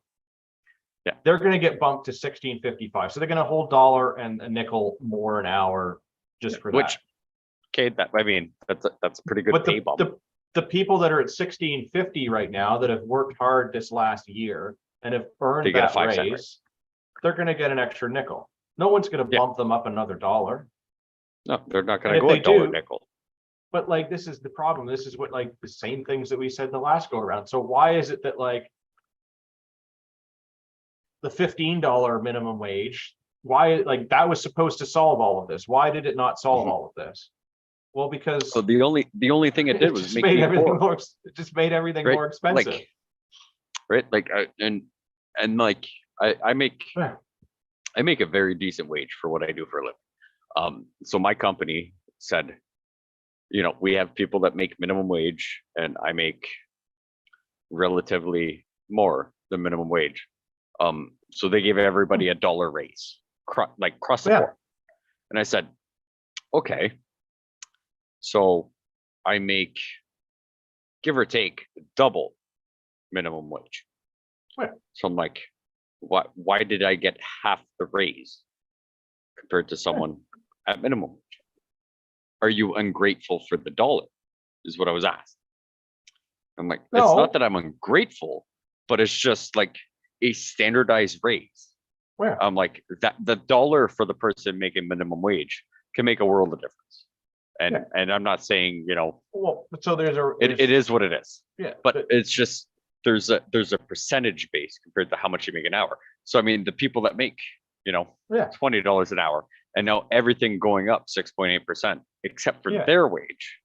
Speaker 1: yeah,
Speaker 2: they're going to get bumped to $16.55. So they're going to hold $1 and a nickel more an hour just for that.
Speaker 1: Okay, that's a pretty good pay bump.
Speaker 2: The people that are at $16.50 right now that have worked hard this last year and have earned that raise, they're going to get an extra nickel. No one's going to bump them up another $1.
Speaker 1: No, they're not going to go a dollar nickel.
Speaker 2: But like, this is the problem. This is what, like, the same things that we said the last go around. So why is it that like the $15 minimum wage, why, like, that was supposed to solve all of this? Why did it not solve all of this? Well, because
Speaker 1: so the only thing it did was make
Speaker 2: everything more. It just made everything more expensive.
Speaker 1: Like, like I make a very decent wage for what I do for a living. So my company said, we have people that make minimum wage, and I make relatively more than minimum wage. So they gave everybody a $1 raise, like across the board. And I said, okay, so I make, give or take, double minimum wage. So I'm like, why did I get half the raise compared to someone at minimum wage? Are you ungrateful for the $1? Is what I was asked. I'm like, no. It's not that I'm ungrateful, but it's just like a standardized raise. I'm like, that the $1 for the person making minimum wage can make a world of difference. And I'm not saying,
Speaker 2: Well, so there's a,
Speaker 1: it is what it is,
Speaker 2: yeah,
Speaker 1: but it's just, there's a percentage base compared to how much you make an hour. So I mean, the people that make,
Speaker 2: Yeah.
Speaker 1: $20 an hour, and now everything going up 6.8%, except for
Speaker 2: Yeah.
Speaker 1: their wage,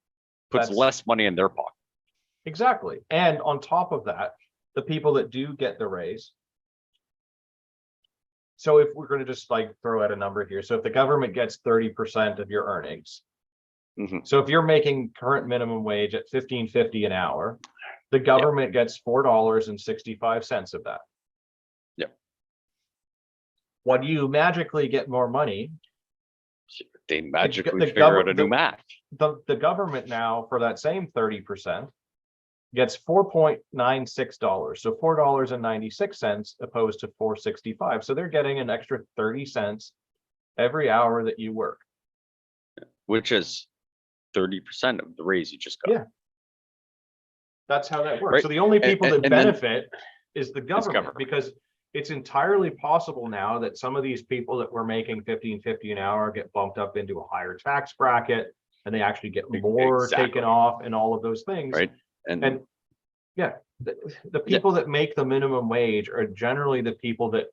Speaker 1: puts
Speaker 2: That's-
Speaker 1: less money in their pocket.
Speaker 2: exactly. And on top of that, the people that do get the raise. So if we're going to just like throw out a number here, so if the government gets 30% of your earnings,
Speaker 1: Mhm.
Speaker 2: so if you're making current minimum wage at $15.50 an hour, the government gets $4.65 of that.
Speaker 1: Yep.
Speaker 2: When you magically get more money,
Speaker 1: They magically
Speaker 2: the
Speaker 1: figure out a
Speaker 2: govern-
Speaker 1: new math.
Speaker 2: the government now for that same 30% gets $4.96. So $4.96 opposed to $4.65. So they're getting an extra 30 cents every hour that you work.
Speaker 1: Which is 30% of the raise you just got.
Speaker 2: Yeah. That's how that works.
Speaker 1: Right.
Speaker 2: So the only people that
Speaker 1: And then-
Speaker 2: benefit is the government,
Speaker 1: government.
Speaker 2: because it's entirely possible now that some of these people that were making $15.50 an hour get bumped up into a higher tax bracket, and they actually get more
Speaker 1: Exactly.
Speaker 2: taken off and all of those things.
Speaker 1: Right. And
Speaker 2: Yeah, the people that make the minimum wage are generally the people that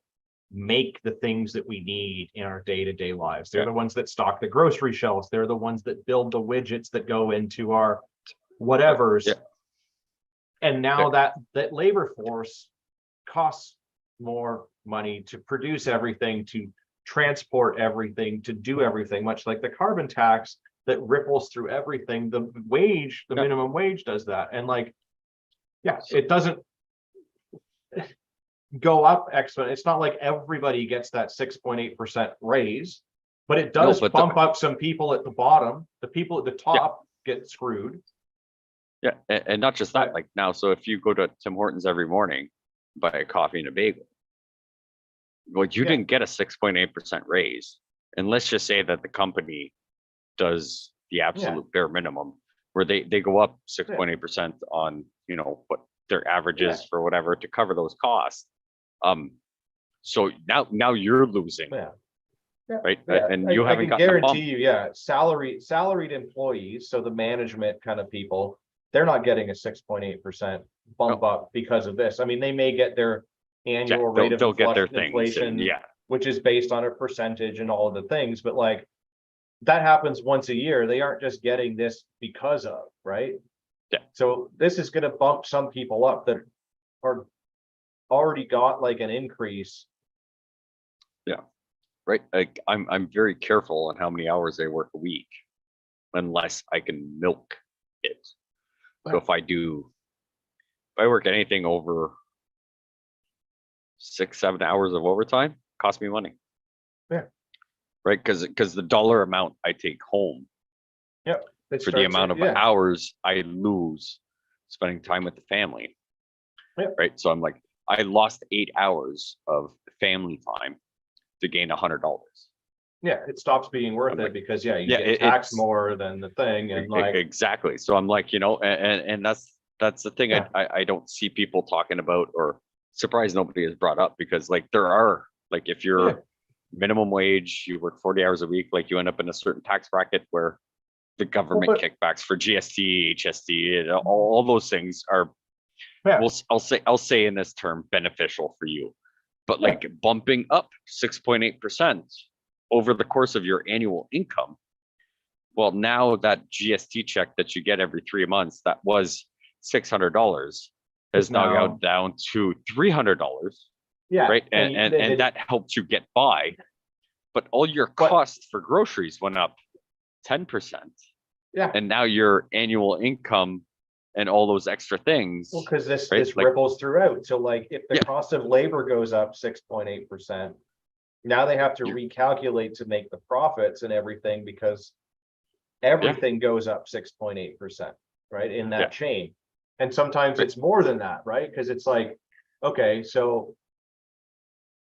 Speaker 2: make the things that we need in our day-to-day lives. They're
Speaker 1: Yeah.
Speaker 2: the ones that stock the grocery shelves. They're the ones that build the widgets that go into our whatevers.
Speaker 1: Yeah.
Speaker 2: And now that labor force costs more money to produce everything, to transport everything, to do everything, much like the carbon tax that ripples through everything. The wage, the
Speaker 1: Yeah.
Speaker 2: minimum wage does that. And like, yeah, it doesn't go up exponent. It's not like everybody gets that 6.8% raise, but it does
Speaker 1: but
Speaker 2: bump up some people at the bottom. The people at the top get screwed.
Speaker 1: yeah, and not just that, like now, so if you go to Tim Hortons every morning, buy a coffee and a bagel, well, you
Speaker 2: Yeah.
Speaker 1: didn't get a 6.8% raise. And let's just say that the company does the absolute bare minimum, where they go up 6.8% on, what their average is for whatever to cover those costs. So now you're losing,
Speaker 3: Yeah.
Speaker 1: right?
Speaker 3: Yeah,
Speaker 1: And you
Speaker 3: I
Speaker 1: haven't
Speaker 3: can
Speaker 1: gotten a
Speaker 3: guarantee
Speaker 1: bump.
Speaker 3: you, salaried employees, so the management kind of people, they're not getting a 6.8% bump up because of this. I mean, they may get their
Speaker 1: Yeah,
Speaker 3: annual rate of
Speaker 1: they'll get their things.
Speaker 3: inflation,
Speaker 1: And yeah,
Speaker 3: which is based on a percentage and all of the things, but like that happens once a year. They aren't just getting this because of, right?
Speaker 1: Yeah.
Speaker 3: So this is gonna bump some people up that are already got like an increase.
Speaker 1: right. Like I'm very careful on how many hours they work a week, unless I can milk it. So if I work anything over 6-7 hours of overtime, costs me money.
Speaker 3: Yeah.
Speaker 1: Right, because the dollar amount I take home for the amount of hours I lose spending time with the family.
Speaker 3: Yeah.
Speaker 1: Right. So I'm like, I lost 8 hours of family time to gain $100.
Speaker 3: Yeah, it stops being worth
Speaker 1: I'm
Speaker 3: it
Speaker 1: like,
Speaker 3: because you
Speaker 1: yeah,
Speaker 3: get taxed
Speaker 1: it's-
Speaker 3: more than the thing, and like
Speaker 1: Exactly. So I'm like, and that's the thing
Speaker 3: Yeah.
Speaker 1: I don't see people talking about, or surprised nobody has brought up, because like there are, like if you're
Speaker 3: Yeah.
Speaker 1: minimum wage, you work 40 hours a week, like you end up in a certain tax bracket where the government
Speaker 3: but-
Speaker 1: kickbacks for GST, HST, and all those things are,
Speaker 3: Yeah.
Speaker 1: well, I'll say in this term, beneficial for you. But like bumping up 6.8% over the course of your annual income, well, now that GST check that you get every 3 months, that was $600, has now
Speaker 3: now-
Speaker 1: gone down to $300,
Speaker 3: yeah,
Speaker 1: right?
Speaker 3: you-
Speaker 1: And that helped you get by. But all your
Speaker 3: But-
Speaker 1: costs for groceries went up 10%.
Speaker 3: Yeah.
Speaker 1: And now your annual income and all those extra things.
Speaker 3: Well, because this
Speaker 1: right, like-
Speaker 3: ripples throughout. So like if the
Speaker 1: Yeah.
Speaker 3: cost of labor goes up 6.8%, now they have to recalculate to make the profits and everything, because everything goes up 6.8%, right? In that
Speaker 1: Yeah.
Speaker 3: chain. And sometimes
Speaker 1: Right.
Speaker 3: it's more than that, right? Because it's like, okay, so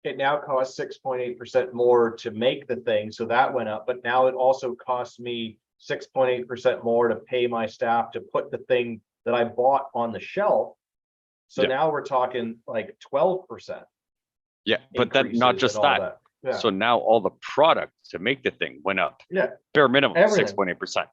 Speaker 3: it now costs 6.8% more to make the thing, so that went up, but now it also costs me 6.8% more to pay my staff to put the thing that I bought on the shelf. So
Speaker 1: Yeah.
Speaker 3: now we're talking like 12%.
Speaker 1: Yeah, but then not just that.
Speaker 3: Yeah,
Speaker 1: So now all the product to make the thing went up,
Speaker 3: yeah,
Speaker 1: bare minimum,
Speaker 3: Everything.
Speaker 1: 6.8%.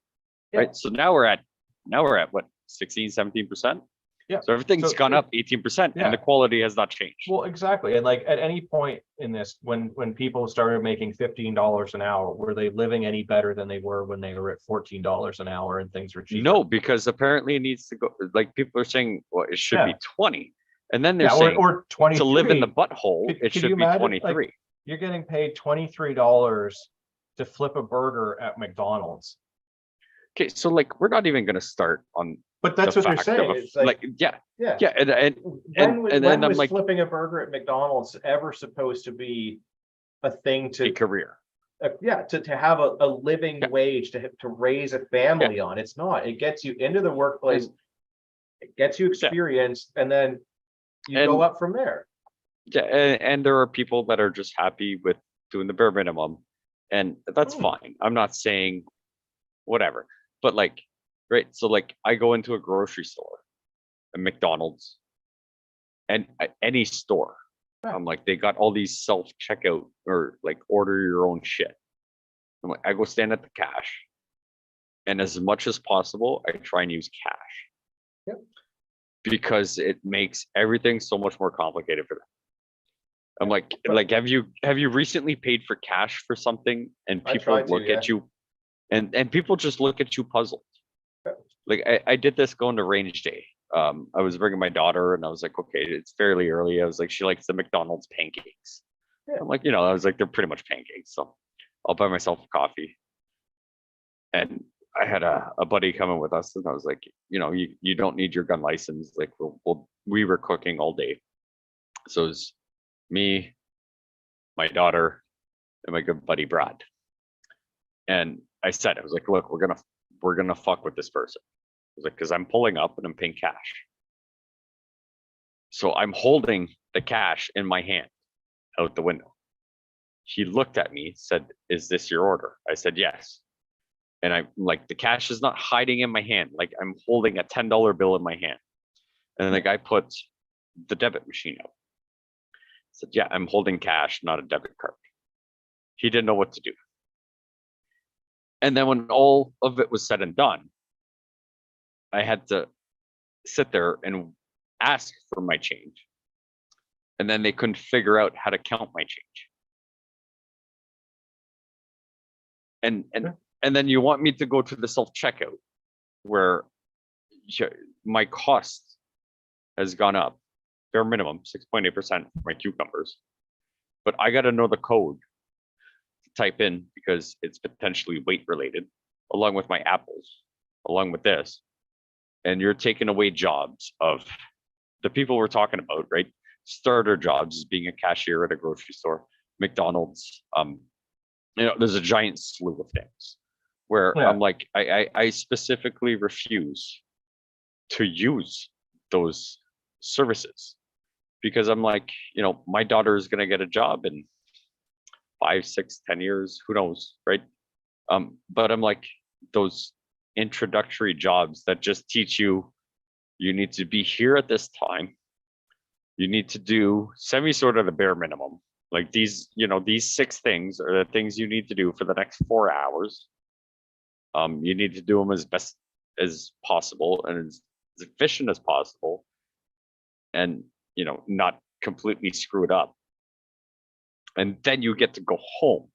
Speaker 3: Yeah.
Speaker 1: right? So now we're at what, 16, 17%?
Speaker 2: Yeah.
Speaker 1: So everything's
Speaker 2: So
Speaker 1: gone up 18%
Speaker 2: Yeah.
Speaker 1: and the quality has not changed.
Speaker 2: Well, exactly. And like at any point in this, when people started making $15 an hour, were they living any better than they were when they were at $14 an hour and things were cheaper?
Speaker 1: No, because apparently it needs to go, like people are saying, well, it should be
Speaker 2: Yeah.
Speaker 1: 20. And then they're
Speaker 2: Yeah,
Speaker 1: saying
Speaker 2: or 23.
Speaker 1: to live in the butthole,
Speaker 2: Could-
Speaker 1: it
Speaker 2: could
Speaker 1: should
Speaker 2: you
Speaker 1: be
Speaker 2: imagine,
Speaker 1: 23.
Speaker 2: like, you're getting paid $23 to flip a burger at McDonald's.
Speaker 1: Okay, so like we're not even gonna start on
Speaker 3: But that's
Speaker 1: the
Speaker 3: what they're
Speaker 1: fact of
Speaker 3: saying.
Speaker 1: a-
Speaker 3: It's like,
Speaker 1: yeah,
Speaker 3: yeah.
Speaker 1: yeah,
Speaker 3: When
Speaker 1: and I'm
Speaker 3: was
Speaker 1: like
Speaker 3: flipping a burger at McDonald's ever supposed to be a thing
Speaker 1: a
Speaker 3: to,
Speaker 1: career.
Speaker 3: to have a living
Speaker 1: Yeah.
Speaker 3: wage to raise a family on? It's not. It gets you into the workplace, it gets you experience, and then you go
Speaker 1: And-
Speaker 3: up from there.
Speaker 1: Yeah, and there are people that are just happy with doing the bare minimum, and that's
Speaker 3: Mm.
Speaker 1: fine. I'm not saying whatever, but like, right? So like, I go into a grocery store, a McDonald's, and any store.
Speaker 3: Yeah.
Speaker 1: I'm like, they got all these self checkout or like order your own shit. I'm like, I go stand at the cash, and as much as possible, I try and use cash.
Speaker 3: Yep.
Speaker 1: Because it makes everything so much more complicated for them. I'm like,
Speaker 3: But-
Speaker 1: have you recently paid for cash for something and
Speaker 3: I
Speaker 1: people
Speaker 3: tried to,
Speaker 1: look
Speaker 3: yeah.
Speaker 1: at you and people just look at you puzzled.
Speaker 3: Yeah.
Speaker 1: Like I did this going to range day. I was bringing my daughter and I was like, okay, it's fairly early. I was like, she likes the McDonald's pancakes.
Speaker 3: Yeah.
Speaker 1: I'm like, I was like, they're pretty much pancakes. So I'll buy myself a coffee. And I had a buddy coming with us and I was like, you don't need your gun license. Like we were cooking all day. So it was me, my daughter, and my good buddy Brad. And I was like, look, we're gonna fuck with this person. I was like, because I'm pulling up and I'm paying cash. So I'm holding the cash in my hand out the window. He looked at me, said, "Is this your order?" I said, "Yes." And I'm like, the cash is not hiding in my hand. Like I'm holding a $10 bill in my hand. And then the guy put the debit machine out. I said, "Yeah, I'm holding cash, not a debit card." He didn't know what to do. And then when all of it was said and done, I had to sit there and ask for my change. And then they couldn't figure out how to count my change. And then you want me to go to the self-checkout where my cost has gone up, bare minimum 6.8% for my cucumbers. But I got to know the code to type in because it's potentially weight related, along with my apples, along with this. And you're taking away jobs of the people we're talking about, right? Starter jobs, being a cashier at a grocery store, McDonald's. There's a giant slew of things where
Speaker 2: Yeah.
Speaker 1: I'm like, I specifically refuse to use those services because I'm like, my daughter is going to get a job in 5, 6, 10 years, who knows, right? But I'm like, those introductory jobs that just teach you need to be here at this time, you need to do sort of the bare minimum, like these 6 things are the things you need to do for the next 4 hours. You need to do them as best as possible and as efficient as possible, and not completely screw it up, and then you get to go home.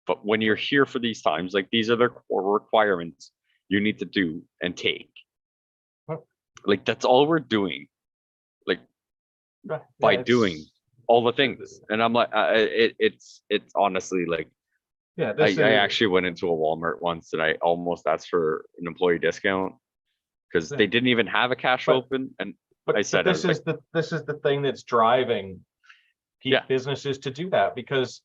Speaker 1: But when you're here for these times, like these are the core requirements you need to do and take. Like that's all we're doing, like by doing all the things. And I'm like, it's honestly like, I actually went into a Walmart once and I almost asked for an employee discount because they didn't even have a cash open. And
Speaker 2: But
Speaker 1: I said,
Speaker 2: this is the thing that's driving businesses to do that, because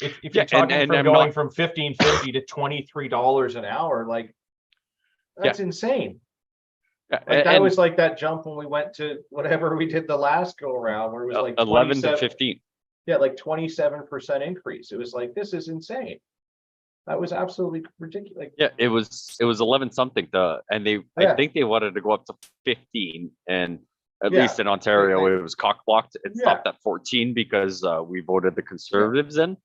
Speaker 2: if you're talking from going from $15.50 to $23 an hour, like that's insane. Like that was like that jump when we went to whatever we did the last go around where it was like
Speaker 1: 11 to 15.
Speaker 3: Yeah, like 27% increase. It was like, this is insane. That was absolutely ridiculous. Like,
Speaker 1: yeah, it was 11 something and I think they wanted to go up to 15, and at least in Ontario it was cock blocked. It stopped at 14 because we voted the Conservatives in.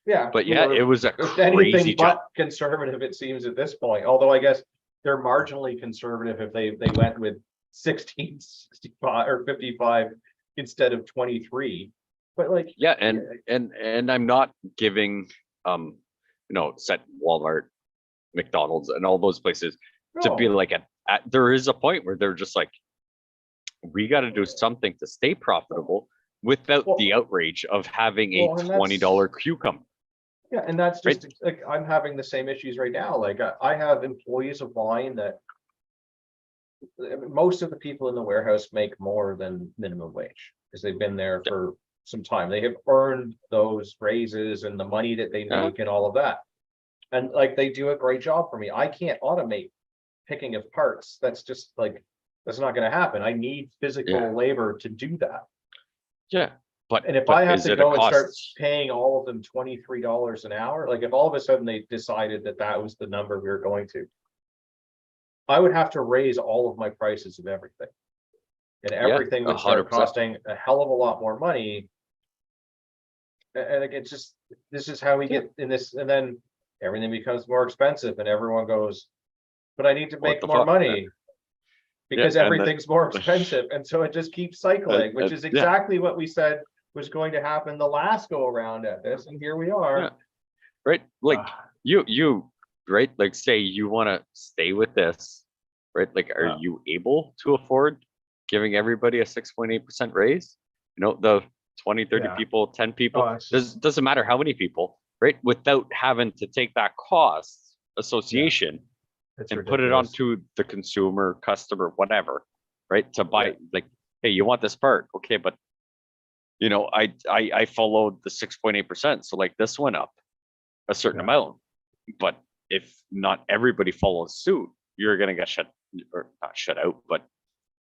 Speaker 3: Yeah.
Speaker 1: But yeah,
Speaker 3: we're-
Speaker 1: it was a
Speaker 3: It's
Speaker 1: crazy
Speaker 3: anything
Speaker 1: jump.
Speaker 3: but conservative, it seems at this point, although I guess they're marginally conservative if they went with 1665 or 55 instead of 23. But like,
Speaker 1: Yeah, and I'm not giving set Walmart, McDonald's, and all those places to be
Speaker 3: no,
Speaker 1: like there is a point where they're just like, we got to do something to stay profitable without
Speaker 3: Well-
Speaker 1: the outrage of having a
Speaker 3: Well, and that's-
Speaker 1: $20 cucumber.
Speaker 3: yeah, and that's
Speaker 1: Right.
Speaker 3: just like, I'm having the same issues right now. Like I have employees of mine that most of the people in the warehouse make more than minimum wage because they've been there
Speaker 1: Yeah.
Speaker 3: for some time. They have earned those raises and the money that they
Speaker 1: Yeah.
Speaker 3: make and all of that. And like they do a great job for me. I can't automate picking of parts. That's just like, that's not gonna happen. I need physical
Speaker 1: Yeah.
Speaker 3: labor to do that.
Speaker 1: Yeah, but
Speaker 3: And if
Speaker 1: but
Speaker 3: I have
Speaker 1: is
Speaker 3: to
Speaker 1: it a
Speaker 3: go and start
Speaker 1: cost?
Speaker 3: paying all of them $23 an hour, like if all of a sudden they decided that that was the number we were going to, I would have to raise all of my prices of everything. And everything would start
Speaker 1: 100%.
Speaker 3: costing a hell of a lot more money. And like, it's just, this is how we get in this, and then everything becomes more expensive and everyone goes, but I need to
Speaker 1: What
Speaker 3: make
Speaker 1: the
Speaker 3: more
Speaker 1: fuck?
Speaker 3: money. Because
Speaker 1: and then-
Speaker 3: everything's more expensive, and so it just keeps cycling, which is
Speaker 1: yeah.
Speaker 3: exactly what we said was going to happen the last go around at this, and here we are.
Speaker 1: Yeah. Right? Like
Speaker 2: Ah,
Speaker 1: you right? Like say you want to stay with this, right? Like are
Speaker 2: Yeah.
Speaker 1: you able to afford giving everybody a 6.8% raise? The 20, 30
Speaker 2: Yeah.
Speaker 1: people, 10 people,
Speaker 2: Oh, it's just-
Speaker 1: doesn't matter how many people, right? Without having to take that cost association
Speaker 2: it's
Speaker 1: and put it
Speaker 2: ridiculous.
Speaker 1: onto the consumer, customer, whatever, right? To buy, like, hey, you want this part? Okay, but I followed the 6.8%. So like this went up a certain
Speaker 2: Yeah.
Speaker 1: amount. But if not everybody follows suit, you're gonna get shut or not shut out, but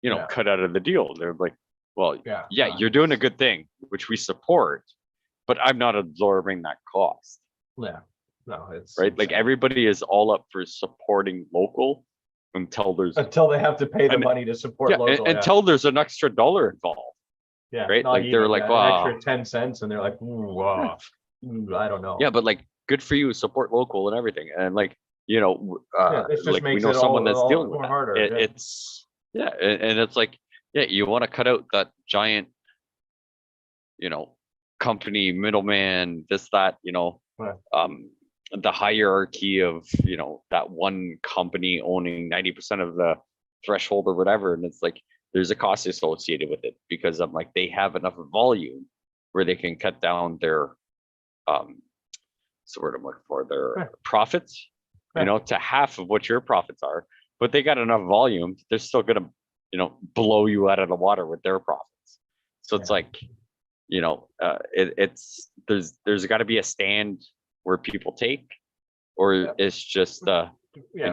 Speaker 2: Yeah.
Speaker 1: cut out of the deal. They're like, well,
Speaker 2: Yeah.
Speaker 1: yeah, you're doing a good thing, which we support, but I'm not absorbing that cost.
Speaker 2: Yeah, no, it's.
Speaker 1: Right? Like
Speaker 2: insane.
Speaker 1: everybody is all up for supporting local until there's
Speaker 2: Until they have to pay the
Speaker 1: And-
Speaker 2: money to support
Speaker 1: yeah,
Speaker 2: local. Yeah.
Speaker 1: until there's an extra dollar involved.
Speaker 2: Yeah,
Speaker 1: right?
Speaker 2: not
Speaker 1: Like, they're
Speaker 2: even,
Speaker 1: like,
Speaker 2: yeah,
Speaker 1: wow.
Speaker 2: an extra 10 cents, and they're like, ooh, I don't know.
Speaker 1: Yeah, but like good for you, support local and everything. And like,
Speaker 2: this just
Speaker 1: like we
Speaker 2: makes
Speaker 1: know
Speaker 2: it
Speaker 1: someone
Speaker 2: all-
Speaker 1: that's
Speaker 2: all
Speaker 1: dealing with
Speaker 2: more
Speaker 1: that.
Speaker 2: harder,
Speaker 1: It-
Speaker 2: yeah.
Speaker 1: It's and it's like, yeah, you want to cut out that giant, company middleman, this, that,
Speaker 2: Right.
Speaker 1: the hierarchy of, that one company owning 90% of the threshold or whatever. And it's like, there's a cost associated with it because I'm like, they have enough volume where they can cut down their, what's the word I'm looking for, their
Speaker 2: Right.
Speaker 1: profits,
Speaker 2: Right.
Speaker 1: to half of what your profits are, but they got enough volume, they're still gonna, blow you out of the water with their profits. So it's
Speaker 2: Yeah.
Speaker 1: like, there's got to be a stand where people take, or
Speaker 2: Yeah.
Speaker 1: it's just
Speaker 2: Yeah,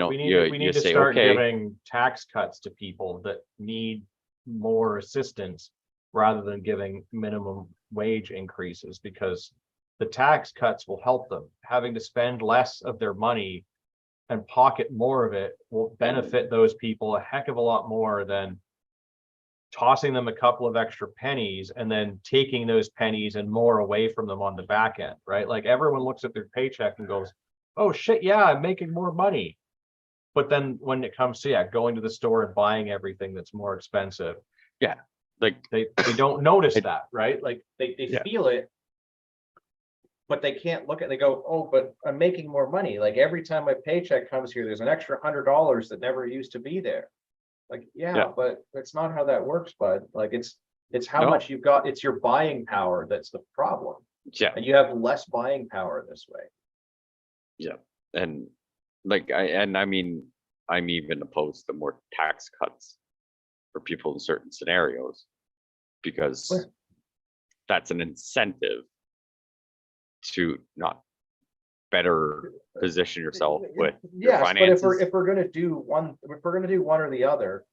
Speaker 2: we need,
Speaker 1: you-
Speaker 2: we
Speaker 1: you
Speaker 2: need to
Speaker 1: say,
Speaker 2: start
Speaker 1: okay.
Speaker 2: giving tax cuts to people that need more assistance rather than giving minimum wage increases, because the tax cuts will help them. Having to spend less of their money and pocket more of it will benefit those people a heck of a lot more than tossing them a couple of extra pennies and then taking those pennies and more away from them on the back end, right? Like everyone looks at their paycheck and goes, oh shit, yeah, I'm making more money. But then when it comes to going to the store and buying everything that's more expensive,
Speaker 1: like
Speaker 2: they don't notice
Speaker 1: I-
Speaker 2: that, right? Like
Speaker 3: They
Speaker 1: Yeah.
Speaker 3: feel it. But they can't look at, they go, oh, but I'm making more money. Like every time my paycheck comes here, there's an extra $100 that never used to be there. Like, yeah,
Speaker 1: Yeah.
Speaker 3: but that's not how that works, bud. Like it's how
Speaker 1: No.
Speaker 3: much you've got. It's your buying power that's the problem.
Speaker 1: yeah,
Speaker 3: And you have less buying power this way.
Speaker 1: and like I mean, I'm even opposed to more tax cuts for people in certain scenarios because
Speaker 3: Sure.
Speaker 1: that's an incentive to not better position yourself with your
Speaker 3: Yes, but
Speaker 1: finances.
Speaker 3: if we're gonna do one or the other,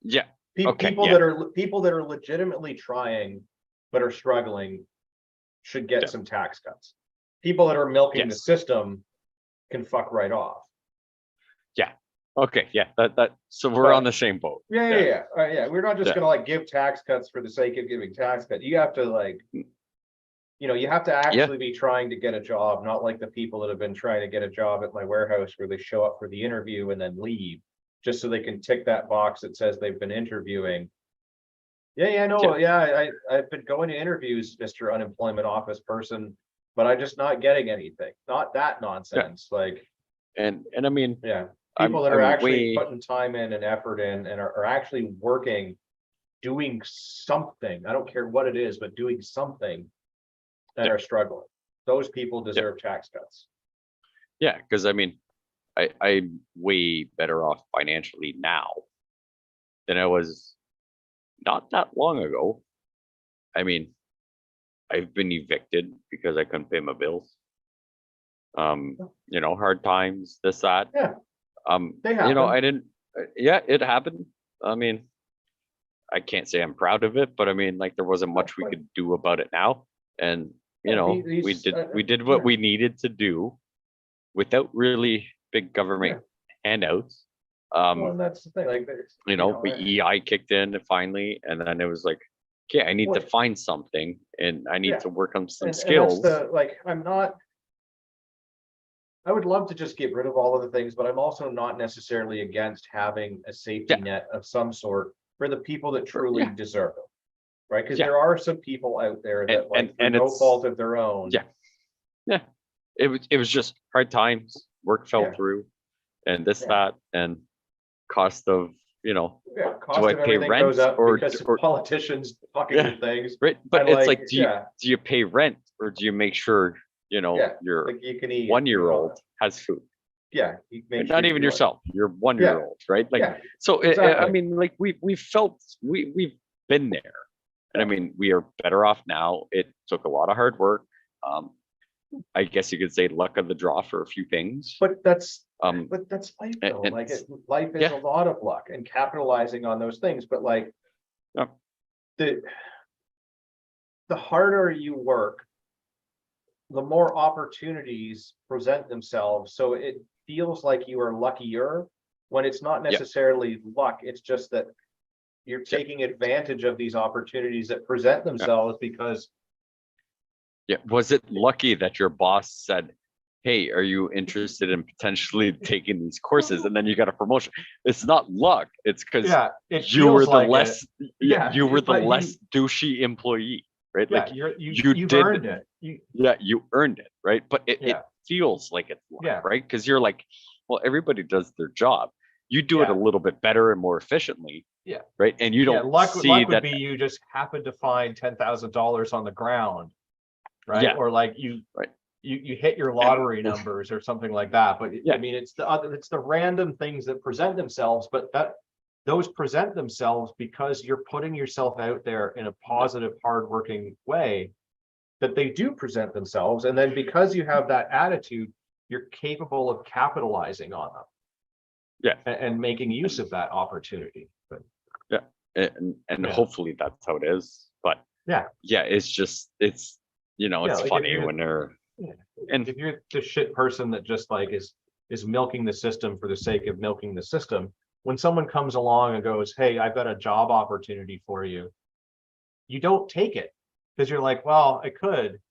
Speaker 1: Yeah,
Speaker 3: pe-
Speaker 1: Okay,
Speaker 3: people
Speaker 1: yeah.
Speaker 3: that are people that are legitimately trying but are struggling should get
Speaker 1: Yeah.
Speaker 3: some tax cuts. People that are milking the
Speaker 1: Yes.
Speaker 3: system can fuck right off.
Speaker 1: okay, yeah, that so we're
Speaker 3: But-
Speaker 1: on the same boat.
Speaker 3: Yeah. We're not just
Speaker 1: Yeah.
Speaker 3: gonna like give tax cuts for the sake of giving tax cut. You have to like You have to actually be trying to get a job, not like the people that have been trying to get a job at my warehouse where they show up for the interview and then leave, just so they can tick that box that says they've been interviewing. I've been going to interviews, Mr. Unemployment Office person, but I'm just not getting anything. Not that nonsense, like,
Speaker 1: And I mean,
Speaker 3: yeah.
Speaker 1: I'm-
Speaker 3: People that are
Speaker 1: I'm
Speaker 3: actually
Speaker 1: way-
Speaker 3: putting time in and effort in and are actually working, doing something. I don't care what it is, but doing something that
Speaker 1: Yeah.
Speaker 3: are struggling. Those people deserve tax cuts.
Speaker 1: yeah, because I mean, I'm way better off financially now than I was not that long ago. I mean, I've been evicted because I couldn't pay my bills. Hard times, this, that.
Speaker 3: Yeah. They
Speaker 1: I
Speaker 3: happen.
Speaker 1: didn't, yeah, it happened. I mean, I can't say I'm proud of it, but I mean, like, there wasn't much we
Speaker 3: But-
Speaker 1: could do about it now. And,
Speaker 3: Yeah,
Speaker 1: we
Speaker 3: these,
Speaker 1: did what
Speaker 3: yeah.
Speaker 1: we needed to do without really big government handouts.
Speaker 3: Well, and that's the thing, like, there's,
Speaker 1: EI kicked in finally, and then it was like, okay, I need to
Speaker 3: Well-
Speaker 1: find something and I need
Speaker 3: Yeah.
Speaker 1: to work on some
Speaker 3: and that's
Speaker 1: skills.
Speaker 3: I would love to just get rid of all of the things, but I'm also not necessarily against having a safety
Speaker 1: Yeah.
Speaker 3: net of some sort for the people that truly
Speaker 1: yeah.
Speaker 3: deserve it. Right? Because
Speaker 1: Yeah.
Speaker 3: there are some people out there that, like, through no
Speaker 1: it's-
Speaker 3: fault of their own.
Speaker 1: Yeah. It was just hard times, work fell
Speaker 3: Yeah.
Speaker 1: through, and this,
Speaker 3: Yeah.
Speaker 1: that, and cost of,
Speaker 3: Yeah, cost
Speaker 1: I
Speaker 3: of
Speaker 1: pay
Speaker 3: everything
Speaker 1: rent
Speaker 3: goes up
Speaker 1: or-
Speaker 3: because
Speaker 1: or-
Speaker 3: politicians fucking
Speaker 1: Yeah.
Speaker 3: with things.
Speaker 1: right? But
Speaker 3: And,
Speaker 1: it's
Speaker 3: like,
Speaker 1: like,
Speaker 3: yeah.
Speaker 1: do you pay rent or do you make sure,
Speaker 3: Yeah,
Speaker 1: your
Speaker 3: Like you can eat.
Speaker 1: 1-year-old has food?
Speaker 3: Yeah. you make
Speaker 1: And
Speaker 3: sure
Speaker 1: not even
Speaker 3: you-
Speaker 1: yourself, your 1-year-old, right? Like,
Speaker 3: Yeah,
Speaker 1: so I
Speaker 3: exactly.
Speaker 1: mean, like, we've been there. And I mean, we are better off now. It took a lot of hard work. I guess you could say luck of the draw for a few things.
Speaker 3: but that's
Speaker 1: Um,
Speaker 3: life
Speaker 1: and-
Speaker 3: though.
Speaker 1: and
Speaker 3: Like
Speaker 1: it's-
Speaker 3: life is
Speaker 1: yeah.
Speaker 3: a lot of luck and capitalizing on those things. But like
Speaker 1: Yeah.
Speaker 3: the harder you work, the more opportunities present themselves. So it feels like you are luckier when it's not
Speaker 1: Yeah.
Speaker 3: necessarily luck. It's just that you're
Speaker 1: Yeah.
Speaker 3: taking advantage of these opportunities that present themselves because
Speaker 1: Yeah, was it lucky that your boss said, "Hey, are you interested in potentially taking these courses?" And then you got a promotion. It's not luck. It's because
Speaker 2: it
Speaker 1: you were
Speaker 2: feels
Speaker 1: the
Speaker 2: like it.
Speaker 1: less,
Speaker 2: Yeah,
Speaker 1: you were the
Speaker 2: but you-
Speaker 1: less douchey employee, right?
Speaker 2: Yeah,
Speaker 1: Like,
Speaker 2: you've
Speaker 1: you did-
Speaker 2: earned it.
Speaker 1: you earned it, right? But it
Speaker 2: Yeah.
Speaker 1: feels like it's luck,
Speaker 2: Yeah.
Speaker 1: right? Because you're like, well, everybody does their job. You do it a
Speaker 2: Yeah.
Speaker 1: little bit better and more efficiently.
Speaker 2: Yeah.
Speaker 1: Right. And you
Speaker 2: Yeah,
Speaker 1: don't
Speaker 2: luck
Speaker 1: see
Speaker 2: would
Speaker 1: that.
Speaker 2: be you just happened to find $10,000 on the ground, right?
Speaker 1: Yeah.
Speaker 2: Or like you
Speaker 1: Right.
Speaker 2: you hit your lottery numbers or something like that. But
Speaker 1: Yeah.
Speaker 2: I mean, it's the random things that present themselves, but those present themselves because you're putting yourself out there in a positive, hardworking way, that they do present themselves. And then because you have that attitude, you're capable of capitalizing on them.
Speaker 1: Yeah.
Speaker 2: And making use of that opportunity. But
Speaker 1: And
Speaker 2: Yeah.
Speaker 1: hopefully that's how it is. But
Speaker 2: Yeah.
Speaker 1: it's just, it's
Speaker 2: like if
Speaker 1: funny
Speaker 2: you're-
Speaker 1: when they're,
Speaker 2: Yeah.
Speaker 1: and
Speaker 2: If you're the shit person that just like is milking the system for the sake of milking the system, when someone comes along and goes, "Hey, I've got a job opportunity for you," you don't take it because you're like, "Well, I could,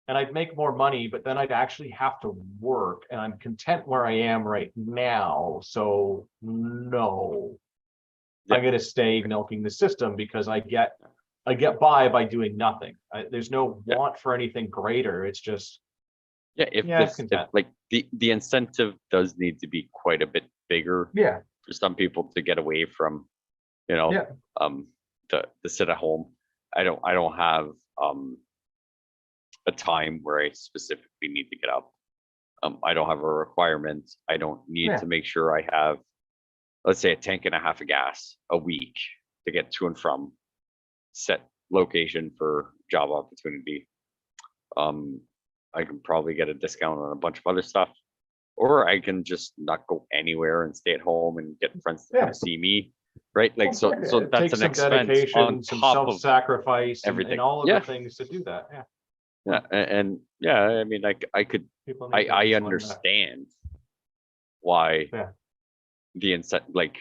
Speaker 2: and I'd make more money, but then I'd actually have to work, and I'm content where I am right now. So no,
Speaker 1: Yeah.
Speaker 2: I'm going to stay milking the system because I get by doing nothing. There's no
Speaker 1: Yeah.
Speaker 2: want for anything greater. It's just."
Speaker 1: yeah, if
Speaker 2: Yeah,
Speaker 1: this, if,
Speaker 2: content.
Speaker 1: like, the incentive does need to be quite a bit bigger
Speaker 2: Yeah.
Speaker 1: for some people to get away from, you know,
Speaker 2: Yeah.
Speaker 1: the sit at home. I don't have a time where I specifically need to get up. I don't have a requirement. I don't need
Speaker 2: Yeah.
Speaker 1: to make sure I have, let's say, a tank and a half of gas a week to get to and from set location for job opportunity. I can probably get a discount on a bunch of other stuff, or I can just not go anywhere and stay at home and get friends to
Speaker 2: Yeah.
Speaker 1: come see me, right? Like, so
Speaker 2: It
Speaker 1: that's
Speaker 2: takes
Speaker 1: an
Speaker 2: some
Speaker 1: expense
Speaker 2: dedication,
Speaker 1: on
Speaker 2: some
Speaker 1: top of,
Speaker 2: self-sacrifice,
Speaker 1: everything.
Speaker 2: and all of
Speaker 1: Yeah.
Speaker 2: the things to do that. Yeah.
Speaker 1: yeah, and yeah, I mean, I could,
Speaker 2: People need to
Speaker 1: I
Speaker 2: just learn that.
Speaker 1: understand why
Speaker 2: Yeah.
Speaker 1: the incentive, like,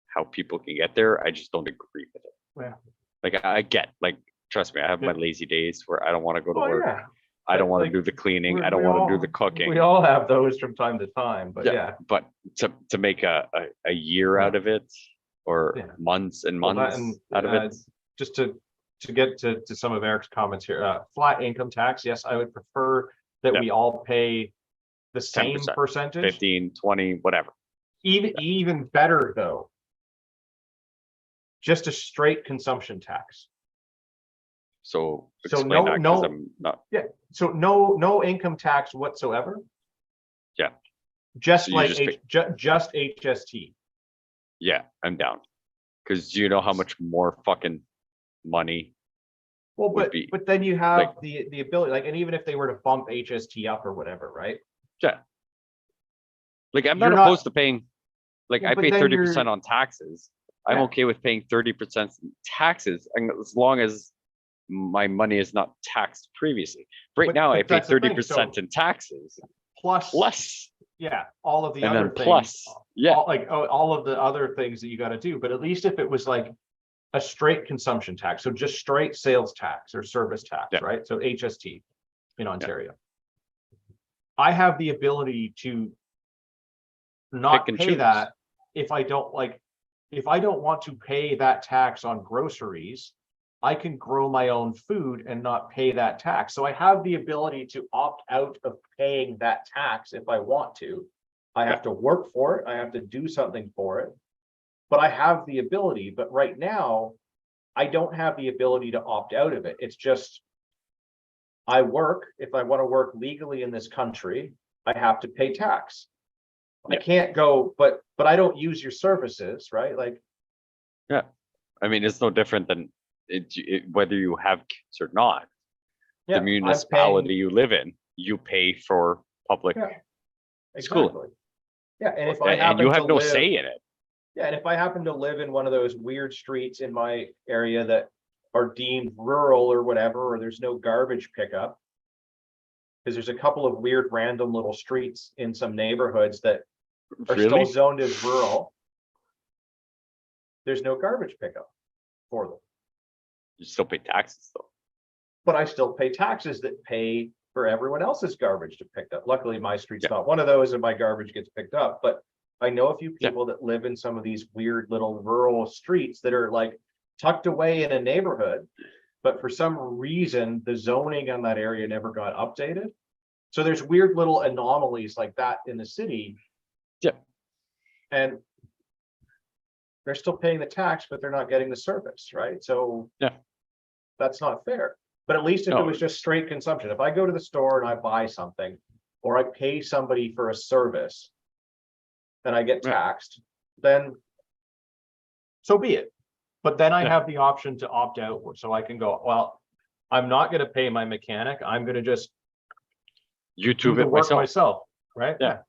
Speaker 1: how people can get there. I just don't agree with it.
Speaker 2: Yeah.
Speaker 1: Like, I get, like, trust me, I have my lazy days where I don't want to go to
Speaker 2: Oh,
Speaker 1: work.
Speaker 2: yeah.
Speaker 1: I don't
Speaker 2: But,
Speaker 1: want to
Speaker 2: like,
Speaker 1: do the cleaning.
Speaker 2: we-
Speaker 1: I don't
Speaker 2: we
Speaker 1: want to do
Speaker 2: all-
Speaker 1: the cooking.
Speaker 2: We all have those from time to time, but yeah.
Speaker 1: But to make a year
Speaker 2: Yeah.
Speaker 1: out of it, or
Speaker 2: Yeah.
Speaker 1: months and
Speaker 2: Well, that
Speaker 1: months
Speaker 2: and,
Speaker 1: out of it,
Speaker 2: just to get to some of Eric's comments here, flat income tax, yes, I would prefer that
Speaker 1: Yeah.
Speaker 2: we all pay the same
Speaker 1: 10%,
Speaker 2: percentage.
Speaker 1: 15, 20, whatever.
Speaker 2: Even better though, just a straight consumption tax.
Speaker 1: So
Speaker 2: So
Speaker 1: explain that, because
Speaker 2: no-
Speaker 1: I'm not,
Speaker 2: So no income tax whatsoever.
Speaker 1: Yeah.
Speaker 2: Just
Speaker 1: So you
Speaker 2: like
Speaker 1: just
Speaker 2: just HST.
Speaker 1: yeah, I'm down. Because you know how much more fucking money,
Speaker 2: Well,
Speaker 1: Would
Speaker 2: but
Speaker 1: be,
Speaker 2: then you have
Speaker 1: like-
Speaker 2: the ability, like, and even if they were to bump HST up or whatever, right?
Speaker 1: like I'm
Speaker 2: You're
Speaker 1: not
Speaker 2: not-
Speaker 1: opposed to paying, like
Speaker 2: Yeah,
Speaker 1: I
Speaker 2: but
Speaker 1: pay
Speaker 2: then
Speaker 1: 30%
Speaker 2: you're-
Speaker 1: on taxes. I'm
Speaker 2: Yeah.
Speaker 1: okay with paying 30% taxes, and as long as my money is not taxed previously. Right
Speaker 2: But-
Speaker 1: now, I
Speaker 2: but
Speaker 1: pay
Speaker 2: that's the thing,
Speaker 1: 30% in taxes,
Speaker 2: Plus,
Speaker 1: plus,
Speaker 2: yeah, all of the
Speaker 1: and
Speaker 2: other
Speaker 1: then
Speaker 2: things.
Speaker 1: plus, yeah,
Speaker 2: All of the other things that you got to do, but at least if it was like a straight consumption tax, so just straight sales tax or service tax,
Speaker 1: Yeah.
Speaker 2: right? So HST in Ontario. I have the ability to not
Speaker 1: Pick and
Speaker 2: pay
Speaker 1: choose.
Speaker 2: that if I don't want to pay that tax on groceries, I can grow my own food and not pay that tax. So I have the ability to opt out of paying that tax if I want to. I have to work for it. I have to do something for it. But I have the ability, but right now, I don't have the ability to opt out of it. It's just I work, if I want to work legally in this country, I have to pay tax. I
Speaker 1: Yeah.
Speaker 2: can't go, but I don't use your services, right? Like,
Speaker 1: I mean, it's no different than whether you have kids or not.
Speaker 2: yeah,
Speaker 1: The
Speaker 2: I'm
Speaker 1: municipality
Speaker 2: paying-
Speaker 1: you live in, you pay for public,
Speaker 2: Yeah,
Speaker 1: schooling.
Speaker 2: exactly. Yeah, and if I
Speaker 1: and
Speaker 2: happen
Speaker 1: you
Speaker 2: to
Speaker 1: have no
Speaker 2: live,
Speaker 1: say in it.
Speaker 2: yeah, and if I happen to live in one of those weird streets in my area that are deemed rural or whatever, or there's no garbage pickup. Because there's a couple of weird random little streets in some neighborhoods that are still
Speaker 1: Really?
Speaker 2: zoned as rural. There's no garbage pickup for them,
Speaker 1: You still pay taxes though.
Speaker 2: but I still pay taxes that pay for everyone else's garbage to pick up. Luckily, my street's
Speaker 1: Yeah.
Speaker 2: not one of those and my garbage gets picked up, but I know a few
Speaker 1: Yeah.
Speaker 2: people that live in some of these weird little rural streets that are like tucked away in a neighborhood. But for some reason, the zoning on that area never got updated. So there's weird little anomalies like that in the city.
Speaker 1: Yeah.
Speaker 2: And they're still paying the tax, but they're not getting the service, right? So
Speaker 1: Yeah.
Speaker 2: that's not fair. But at least if it
Speaker 1: No.
Speaker 2: was just straight consumption, if I go to the store and I buy something, or I pay somebody for a service, and I get
Speaker 1: Yeah.
Speaker 2: taxed, then so be it. But then I
Speaker 1: Yeah.
Speaker 2: have the option to opt out, so I can go, well, I'm not gonna pay my mechanic, I'm gonna just do
Speaker 1: YouTube
Speaker 2: the
Speaker 1: it
Speaker 2: work
Speaker 1: myself.
Speaker 2: myself, right?
Speaker 1: Yeah.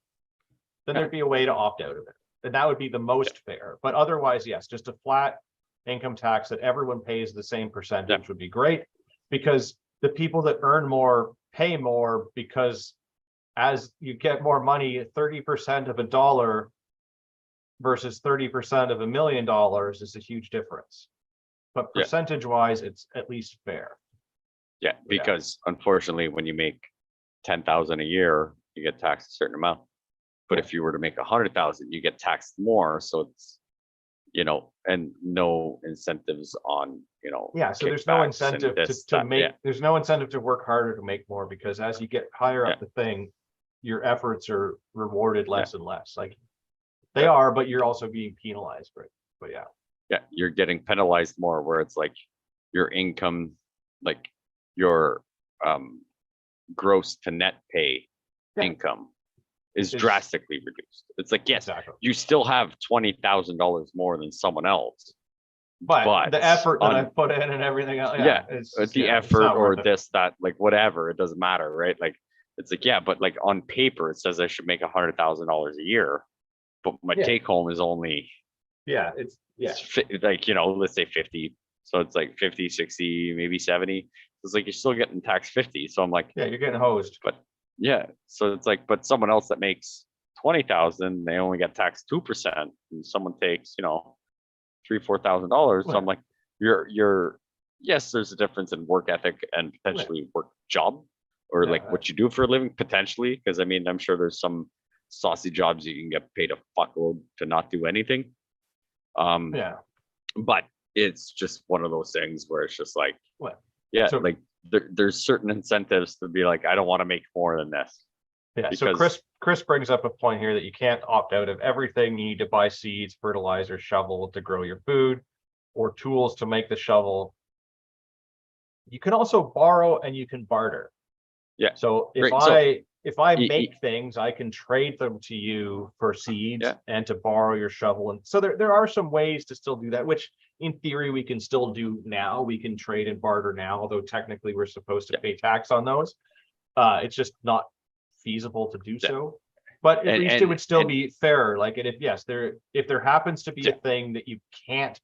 Speaker 2: Then
Speaker 1: Yeah.
Speaker 2: there'd be a way to opt out of it, and that would be the most fair, but otherwise, yes, just a flat income tax that everyone pays the same percentage would be great. Because the people that earn more pay more, because as you get more money, 30% of a dollar versus 30% of $1 million is a huge difference. But
Speaker 1: Yeah.
Speaker 2: percentage wise, it's at least fair.
Speaker 1: Yeah, because unfortunately, when you make 10,000 a year, you get taxed a certain amount. But if you were to make 100,000, you get taxed more. So it's, and no incentives on,
Speaker 2: Yeah, so there's no
Speaker 1: kickbacks and
Speaker 2: incentive
Speaker 1: this,
Speaker 2: to
Speaker 1: that,
Speaker 2: make,
Speaker 1: yeah.
Speaker 2: there's no incentive to work harder to make more, because as you get higher up
Speaker 1: Yeah.
Speaker 2: the thing, your efforts are rewarded less and less. Like they are, but you're also being penalized for it. But yeah.
Speaker 1: Yeah, you're getting penalized more, where it's like your income, like your gross to net pay
Speaker 2: Yeah.
Speaker 1: income is
Speaker 2: Is-
Speaker 1: drastically reduced. It's like, yes,
Speaker 2: Exactly.
Speaker 1: you still have $20,000 more than someone else.
Speaker 2: But the effort that
Speaker 1: on-
Speaker 2: I've put in and everything else,
Speaker 1: Yeah,
Speaker 2: it's
Speaker 1: the
Speaker 2: yeah, it's
Speaker 1: effort
Speaker 2: not
Speaker 1: or
Speaker 2: worth it.
Speaker 1: this, that, like whatever, it doesn't matter, right? Like, it's like, yeah, but like on paper, it says I should make $100,000 a year, but my
Speaker 2: Yeah.
Speaker 1: take home is only
Speaker 2: Yeah, it's
Speaker 1: like, let's say 50. So it's like 50, 60, maybe 70. It's like you're still getting taxed 50. So I'm like,
Speaker 2: yeah, you're getting hosed.
Speaker 1: yeah. So it's like, but someone else that makes 20,000, they only get taxed 2%. And someone takes, $3,000, $4,000. So I'm
Speaker 2: Right.
Speaker 1: like, you're yes, there's a difference in work ethic and potentially work job or
Speaker 2: Yeah,
Speaker 1: like what you do for a living potentially. Because I mean, I'm sure there's some saucy jobs you can get paid a fuckload to not do anything.
Speaker 2: Yeah.
Speaker 1: But it's just one of those things where it's just like,
Speaker 2: What?
Speaker 1: yeah,
Speaker 2: So-
Speaker 1: like there's certain incentives to be like, I don't want to make more than this.
Speaker 2: Yeah, so
Speaker 1: Because-
Speaker 2: Chris brings up a point here that you can't opt out of everything. You need to buy seeds, fertilizer, shovel to grow your food, or tools to make the shovel. You can also borrow and you can barter.
Speaker 1: Yeah.
Speaker 2: So
Speaker 1: Great. So-
Speaker 2: if I
Speaker 1: E-
Speaker 2: make things, I can trade them to you for seeds
Speaker 1: Yeah.
Speaker 2: and to borrow your shovel. And so there are some ways to still do that, which in theory we can still do now. We can trade and barter now, although technically we're supposed to
Speaker 1: Yeah.
Speaker 2: pay tax on those. It's just not feasible to do
Speaker 1: Yeah.
Speaker 2: so. But at
Speaker 1: And-
Speaker 2: least it
Speaker 1: and-
Speaker 2: would still
Speaker 1: and-
Speaker 2: be fair. Like, and if there happens to be a
Speaker 1: Yeah.
Speaker 2: thing that you can't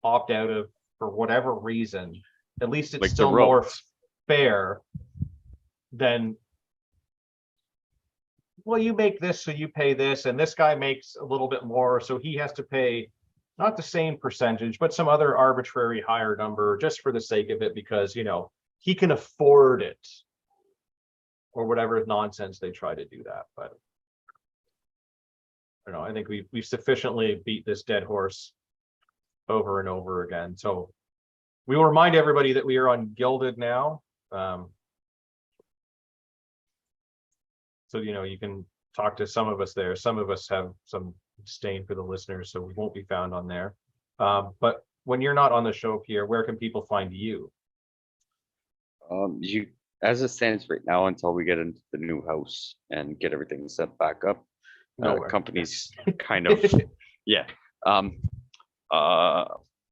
Speaker 2: opt out of for whatever reason, at least it's
Speaker 1: Like the
Speaker 2: still more
Speaker 1: roads.
Speaker 2: fair than, well, you make this, so you pay this, and this guy makes a little bit more, so he has to pay not the same percentage, but some other arbitrary higher number just for the sake of it, because, you know, he can afford it. Or whatever nonsense they try to do that, but I don't know, I think we've sufficiently beat this dead horse over and over again. So we will remind everybody that we are on Gilded now. So, you know, you can talk to some of us there. Some of us have some disdain for the listeners, so we won't be found on there. But when you're not on the show, Pierre, where can people find you?
Speaker 1: You, as it stands right now, until we get into the new house and get everything set back up,
Speaker 2: Nowhere.
Speaker 1: companies kind of, yeah.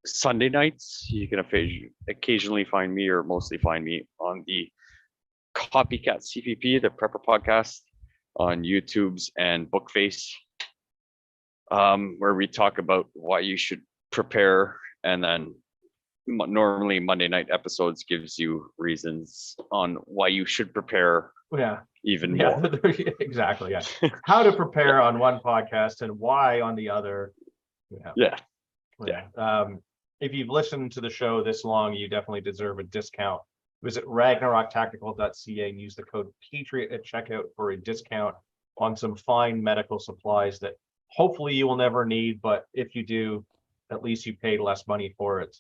Speaker 1: Sunday nights, you can occasionally find me, or mostly find me, on the Copycat CPP, the Prepper podcast, on YouTube's and Bookface, where we talk about why you should prepare, and then normally Monday night episodes gives you reasons on why you should prepare
Speaker 2: Yeah.
Speaker 1: even
Speaker 2: Yeah,
Speaker 1: more.
Speaker 2: exactly. Yeah. How to prepare on one podcast and why on the other. Yeah.
Speaker 1: Yeah.
Speaker 2: If you've listened to the show this long, you definitely deserve a discount. Visit ragnaroktactical.ca and use the code Patriot at checkout for a discount on some fine medical supplies that hopefully you will never need, but if you do, at least you paid less money for it.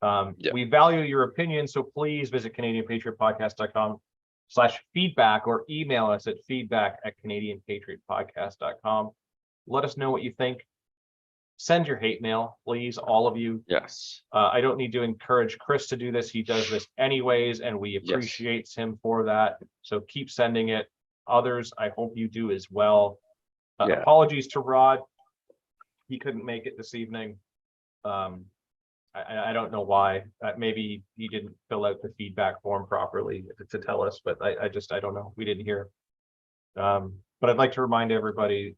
Speaker 1: Yeah.
Speaker 2: We value your opinion, so please visit CanadianPatriotPodcast.com/feedback or email us at feedback@CanadianPatriotPodcast.com. Let us know what you think. Send your hate mail, please, all of you.
Speaker 1: Yes.
Speaker 2: I don't need to encourage Chris to do this. He does this anyways, and we
Speaker 1: Yes.
Speaker 2: appreciate him for that. So keep sending it. Others, I hope you do as well.
Speaker 1: Yeah.
Speaker 2: Apologies to Rod. He couldn't make it this evening. I don't know why. Maybe he didn't fill out the feedback form properly to tell us, but I don't know. We didn't hear. But I'd like to remind everybody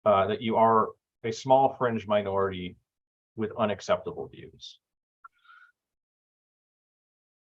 Speaker 2: that you are a small fringe minority with unacceptable views.